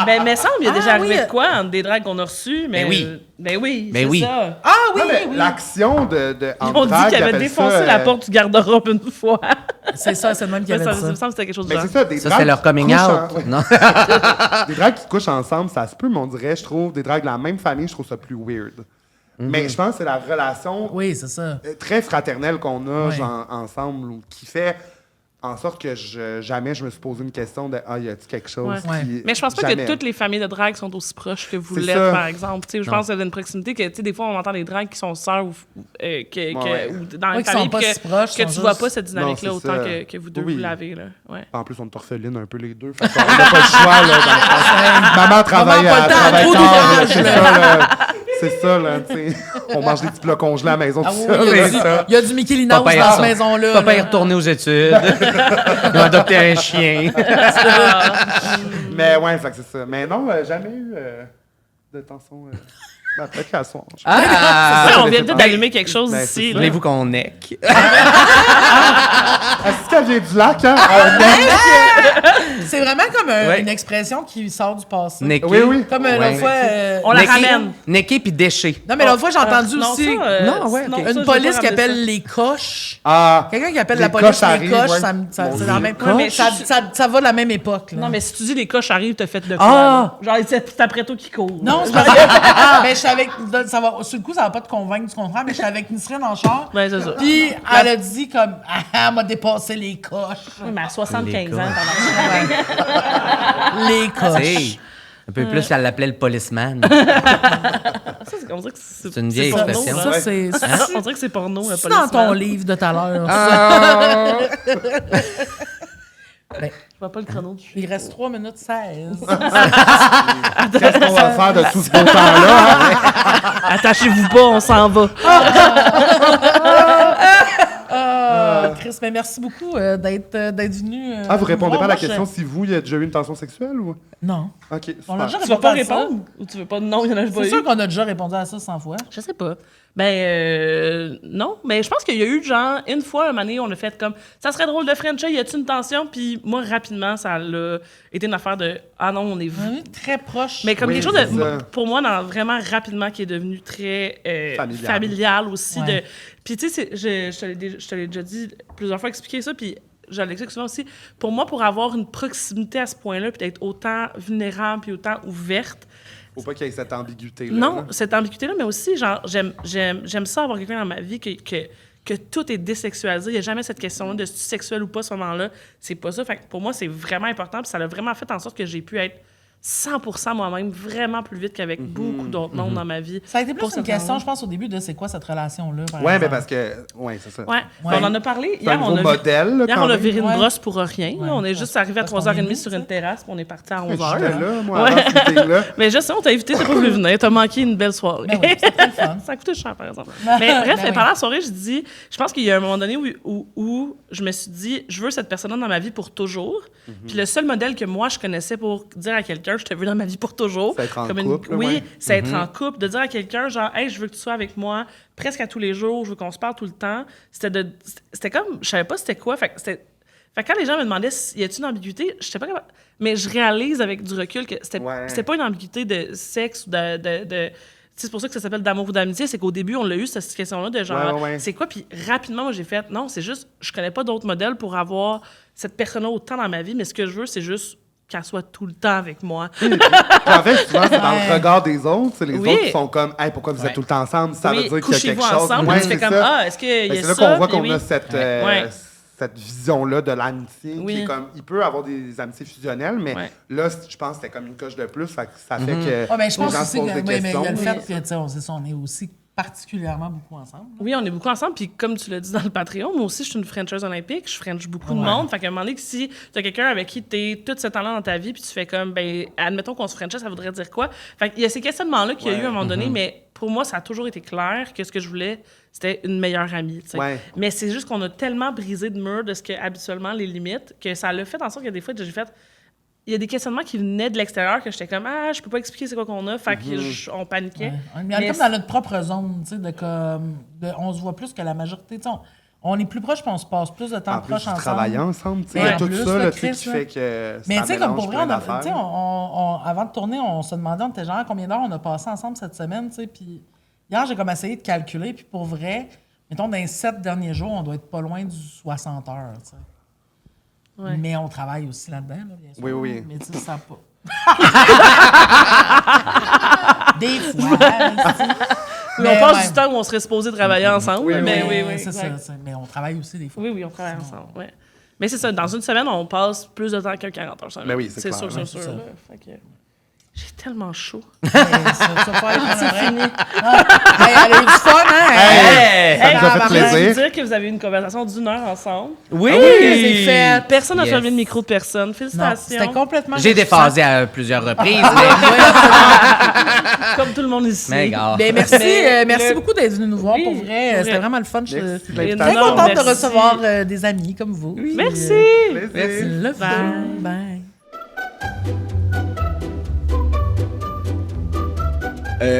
Ben, mais semble, il y a déjà Ah, arrivé oui. de quoi entre des dragues qu'on a reçues, mais... Ben oui. Ben oui, Ben c'est oui. ça. Ah oui, Non, mais oui. l'action de Ils en ont dit drague, qu'ils ils avaient appellent défoncé ça, la porte du garde-robe une fois. C'est ça, c'est le même qui Ça, avait ça, dit ça me ça. semble que c'était quelque chose de Mais genre. c'est ça, des Ça, dragues c'est leur qui coming couchent out. Non. Des dragues qui couchent ensemble, ça se peut, mais on dirait, je trouve, des dragues de la même famille, je trouve ça plus weird. Mais je pense que c'est la relation Oui, c'est ça. très fraternelle qu'on a Ouais. genre, ensemble ou qui fait en sorte que jamais je me suis posé une question de « Ah, y a-tu quelque chose Ouais. qui... » Mais je pense pas Jamais. que toutes les familles de drague sont aussi proches que vous C'est l'êtes, ça. par exemple. Tu sais, je pense qu'il y a une proximité que, tu sais, des fois, on entend des dragues qui sont sœurs ou Ouais. ou dans Ouais, une qui sont famille, pas puis si proches, que sont tu vois juste- pas cette dynamique-là Non, c'est autant ça. que vous deux, Oui. vous l'avez, là. Ouais. En plus, on est orphelines un peu les deux. Fait qu'on n'a pas le choix, là. Dans le sens. Maman travaille Maman a pas à le temps, travaille trop tard, là, d'ouvrage, c'est là. ça, là. C'est ça, là, tu sais. On mange des petits plats congelés à la maison, Ah tout oui, ça. il y a mais du- ça. il y a du Mickey Linaus Papa est dans cette retourné- maison-là. Papa est là. retourné aux études. Ils ont adopté un chien. Mais ouais, fait que c'est ça. Mais non, jamais eu de tension. Ben, peut-être qu'à soir. Ah! Ouais, on vient c'est peut-être ça. d'allumer quelque chose Ben, ici. c'est là. Voulez-vous qu'on neck? Est-ce qu'elle vient du lac, hein? C'est vraiment comme Ouais. une expression qui sort du passé. Necker. Oui, oui. Comme Ouais. l'autre fois... On la Necker- ramène. Necker puis décher. Non, mais l'autre fois, j'ai entendu Non, aussi ça, Non, ouais, sinon, ok. ça, je une vais police pas qui ramener appelle les coches. Ah, Quelqu'un qui appelle Les la police coches les arrivent, coches, ouais. c'est dans la même... Ouais, mais ça, je- ça va de la même époque. Là. Non, mais si tu dis les coches arrivent, t'as fait de quoi? Ah! là? Genre, c'est après toi qui court. Non, c'est parce que... mais je suis avec... Ça va, sur le coup, ça va pas te convaincre du contraire, mais je suis avec Nisrine en char. Ouais, c'est ça. Puis elle a dit comme... Ah, elle m'a dépassé les coches. Oui, mais à 75 Les ans, coches. t'en as Les Tu coches. sais, un peu plus, elle l'appelait le policeman. Ça, on dirait que C'est une vieille porno, expression. ça. Ça, c'est... On dirait que c'est porno, le C'est dans ton policeman. livre de tout à l'heure. Ah! Je vois pas le chrono. Il reste 3 minutes 16. qu'est-ce qu'on va faire de tout ce beau temps-là? Hein? Attachez-vous pas, on s'en va. Chris, mais merci beaucoup d'être venu. Vous répondez pas à la moi, question si vous, il y a déjà eu une tension sexuelle ou? Non. OK, On a super. déjà Tu vas pas répondu à ça. répondre? Ou tu veux pas? Non, il y en a pas C'est eu. sûr qu'on a déjà répondu à ça 100 fois. Je sais pas. Non. Mais je pense qu'il y a eu, genre, une fois, un moment donné, on a fait comme, ça serait drôle de Frencher, y a-tu une tension? Puis moi, rapidement, ça a été une affaire de, ah non, on est On est très proches. Mais comme Oui, quelque chose c'est ça. de, pour moi, vraiment rapidement, qui est devenu très familial aussi. Ouais. Puis tu sais, je te l'ai déjà dit plusieurs fois, expliqué ça, puis je l'explique souvent aussi. Pour moi, pour avoir une proximité à ce point-là, puis d'être autant vulnérable, puis autant ouverte, Faut pas qu'il y ait cette ambiguïté-là. non, cette ambiguïté-là, mais aussi, genre, j'aime ça avoir quelqu'un dans ma vie que tout est désexualisé. Il n'y a jamais cette question-là de si tu es sexuel ou pas, ce moment-là. C'est pas ça. Fait que pour moi, c'est vraiment important. Puis ça a vraiment fait en sorte que j'ai pu être 100% moi-même, vraiment plus vite qu'avec beaucoup d'autres mondes dans ma vie. Ça a été Pour plus une cette question, raison. je pense, au début, de c'est quoi cette relation-là. par Ouais, mais exemple. parce que. Ouais, c'est ça. Ouais. Ouais. On en a parlé. C'est un nouveau Hier, modèle, là, hier, quand on a même. viré une Ouais. brosse pour rien. Ouais. Là. On est juste arrivé à Parce qu'on est 3h30 venu, sur ça. une terrasse, puis on est parti à J'étais 11h. là, moi, Ouais. avant ce meeting-là. Mais je sais, on t'a invité, t'as pas voulu venir. T'as manqué une belle soirée. Ben oui, c'était le fun. Ça a coûté cher, par exemple. Ben Mais bref, oui. pendant la soirée, je pense qu'il y a un moment donné où je me suis dit, je veux cette personne-là dans ma vie pour toujours. Puis le seul modèle que moi, je connaissais pour dire à quelqu'un, je te veux dans ma vie pour toujours. C'est être en comme couple, là, Oui, ouais. c'est être en couple. De dire à quelqu'un, genre, hey, je veux que tu sois avec moi presque à tous les jours, je veux qu'on se parle tout le temps. C'était comme, je savais pas c'était quoi. Fait que quand les gens me demandaient, y a-t-il une ambiguïté, je sais pas capable. Mais je réalise avec du recul que c'était pas une ambiguïté de sexe ou de c'est pour ça que ça s'appelle d'amour ou d'amitié, c'est qu'au début, on l'a eu, cette question-là, de genre, Ouais. c'est quoi? Puis rapidement, moi, j'ai fait, non, c'est juste, je connais pas d'autres modèles pour avoir cette personne-là autant dans ma vie, mais ce que je veux, c'est juste qu'elle soit tout le temps avec moi. Puis en fait, souvent, c'est dans le regard des autres. C'est les Oui. autres qui sont comme, hey, pourquoi vous êtes tout le temps ensemble? Ça veut dire qu'il y a couchez-vous quelque chose. ensemble, Ouais, puis tu fais c'est comme, ça. ah, est-ce qu'il y a C'est là ça? qu'on voit Puis qu'on oui. a cette, Ouais. cette vision-là de l'amitié qui Oui. est comme, il peut avoir des amitiés fusionnelles, mais Ouais. là, je pense que c'était comme une coche de plus, fait que ça fait que Ouais, ben, je les pense gens aussi se posent que des mais il y questions. a le fait que, tu sais, on est aussi particulièrement beaucoup ensemble. Oui, on est beaucoup ensemble. Puis comme tu l'as dit dans le Patreon, moi aussi, je suis une Frencheuse olympique. Je French beaucoup de monde. Fait qu'à un moment donné, si tu as quelqu'un avec qui tu es tout ce temps-là dans ta vie, puis tu fais comme, ben, admettons qu'on se Frenchait, ça voudrait dire quoi? Fait qu'il y a ces questionnements-là qu'il y a eu à un moment donné, mais pour moi, ça a toujours été clair que ce que je voulais, c'était une meilleure amie. Tu sais. Ouais. Mais c'est juste qu'on a tellement brisé de murs de ce que habituellement les limites que ça l'a fait en sorte que des fois, j'ai fait. Il y a des questionnements qui venaient de l'extérieur que j'étais comme, ah, je peux pas expliquer c'est quoi qu'on a. Fait qu'on paniquait. Ouais. Mais on est comme dans notre propre zone, tu sais, on se voit plus que la majorité. Tu sais, on est plus proches, puis on se passe plus de temps En plus, proche vous ensemble. travaillez ensemble, tu sais, Ouais. tout En plus, ça, là, là, tu sais, Chris, qui là. fait que Mais ça tu sais, comme pour mélange vrai, plein tu sais, d'affaires. avant de tourner, on se demandait, on était genre, combien d'heures on a passé ensemble cette semaine, tu sais, puis hier, j'ai comme essayé de calculer, puis pour vrai, mettons, dans les 7 derniers jours, on doit être pas loin du 60 heures, tu sais. Ouais. Mais on travaille aussi là-dedans, là, bien sûr. Oui. Mais tu sais, ça pas. Des fois, tu sais. Oui, Mais on passe ouais. du temps où on serait supposé travailler ensemble. Oui, mais Ouais, oui, c'est ça, exact. c'est- mais on travaille aussi des fois. Oui, on travaille ensemble. Ouais. Mais c'est ça, dans une semaine, on passe plus de temps qu'un 40 heures semaine. Mais oui, c'est clair, sûr, ouais, c'est c'est sûr. ça. là. Fait que j'ai tellement chaud. Mais ça va pas être fini. Elle a eu du fun, hein? Hey! Ça nous a fait Je veux plaisir. dire que vous avez eu une conversation d'1 heure ensemble. Oui! c'est fait. Personne n'a Yes. fermé le micro de personne. Non, Félicitations. c'était complètement... J'ai déphasé à plusieurs reprises, Comme tout le monde ici. mais gars. Ben, merci merci le- beaucoup d'être venu nous voir, Oui, pour vrai. pour C'était vrai. vraiment le fun. Je Merci suis de très l'invitation. Non, contente de merci. recevoir des amis comme vous. Merci. Plaisir. Le fun. Bye.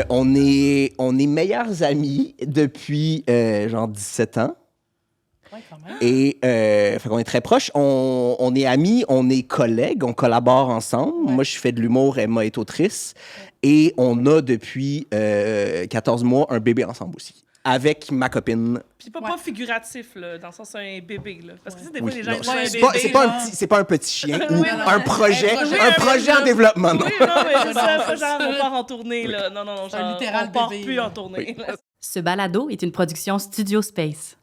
On est meilleurs amis depuis genre 17 ans. Ouais, quand même. Et fait qu'on est très proches. On est amis, on est collègues, on collabore ensemble. Moi, je fais de l'humour, Emma est autrice. Et on a depuis 14 mois un bébé ensemble aussi. Avec ma copine. Puis pas figuratif, là, dans le sens un bébé. Là. Parce que tu sais, des fois, Oui, les gens non, ils voient un c'est bébé. pas, c'est pas un petit chien ou Oui, non. un projet, Oui, un projet en développement. Non. Oui, non, mais c'est ça, pas genre on part en tournée, là. Non, C'est un genre, littéral on part bébé, plus là. en tournée. là. Ce balado est une production Studio Space.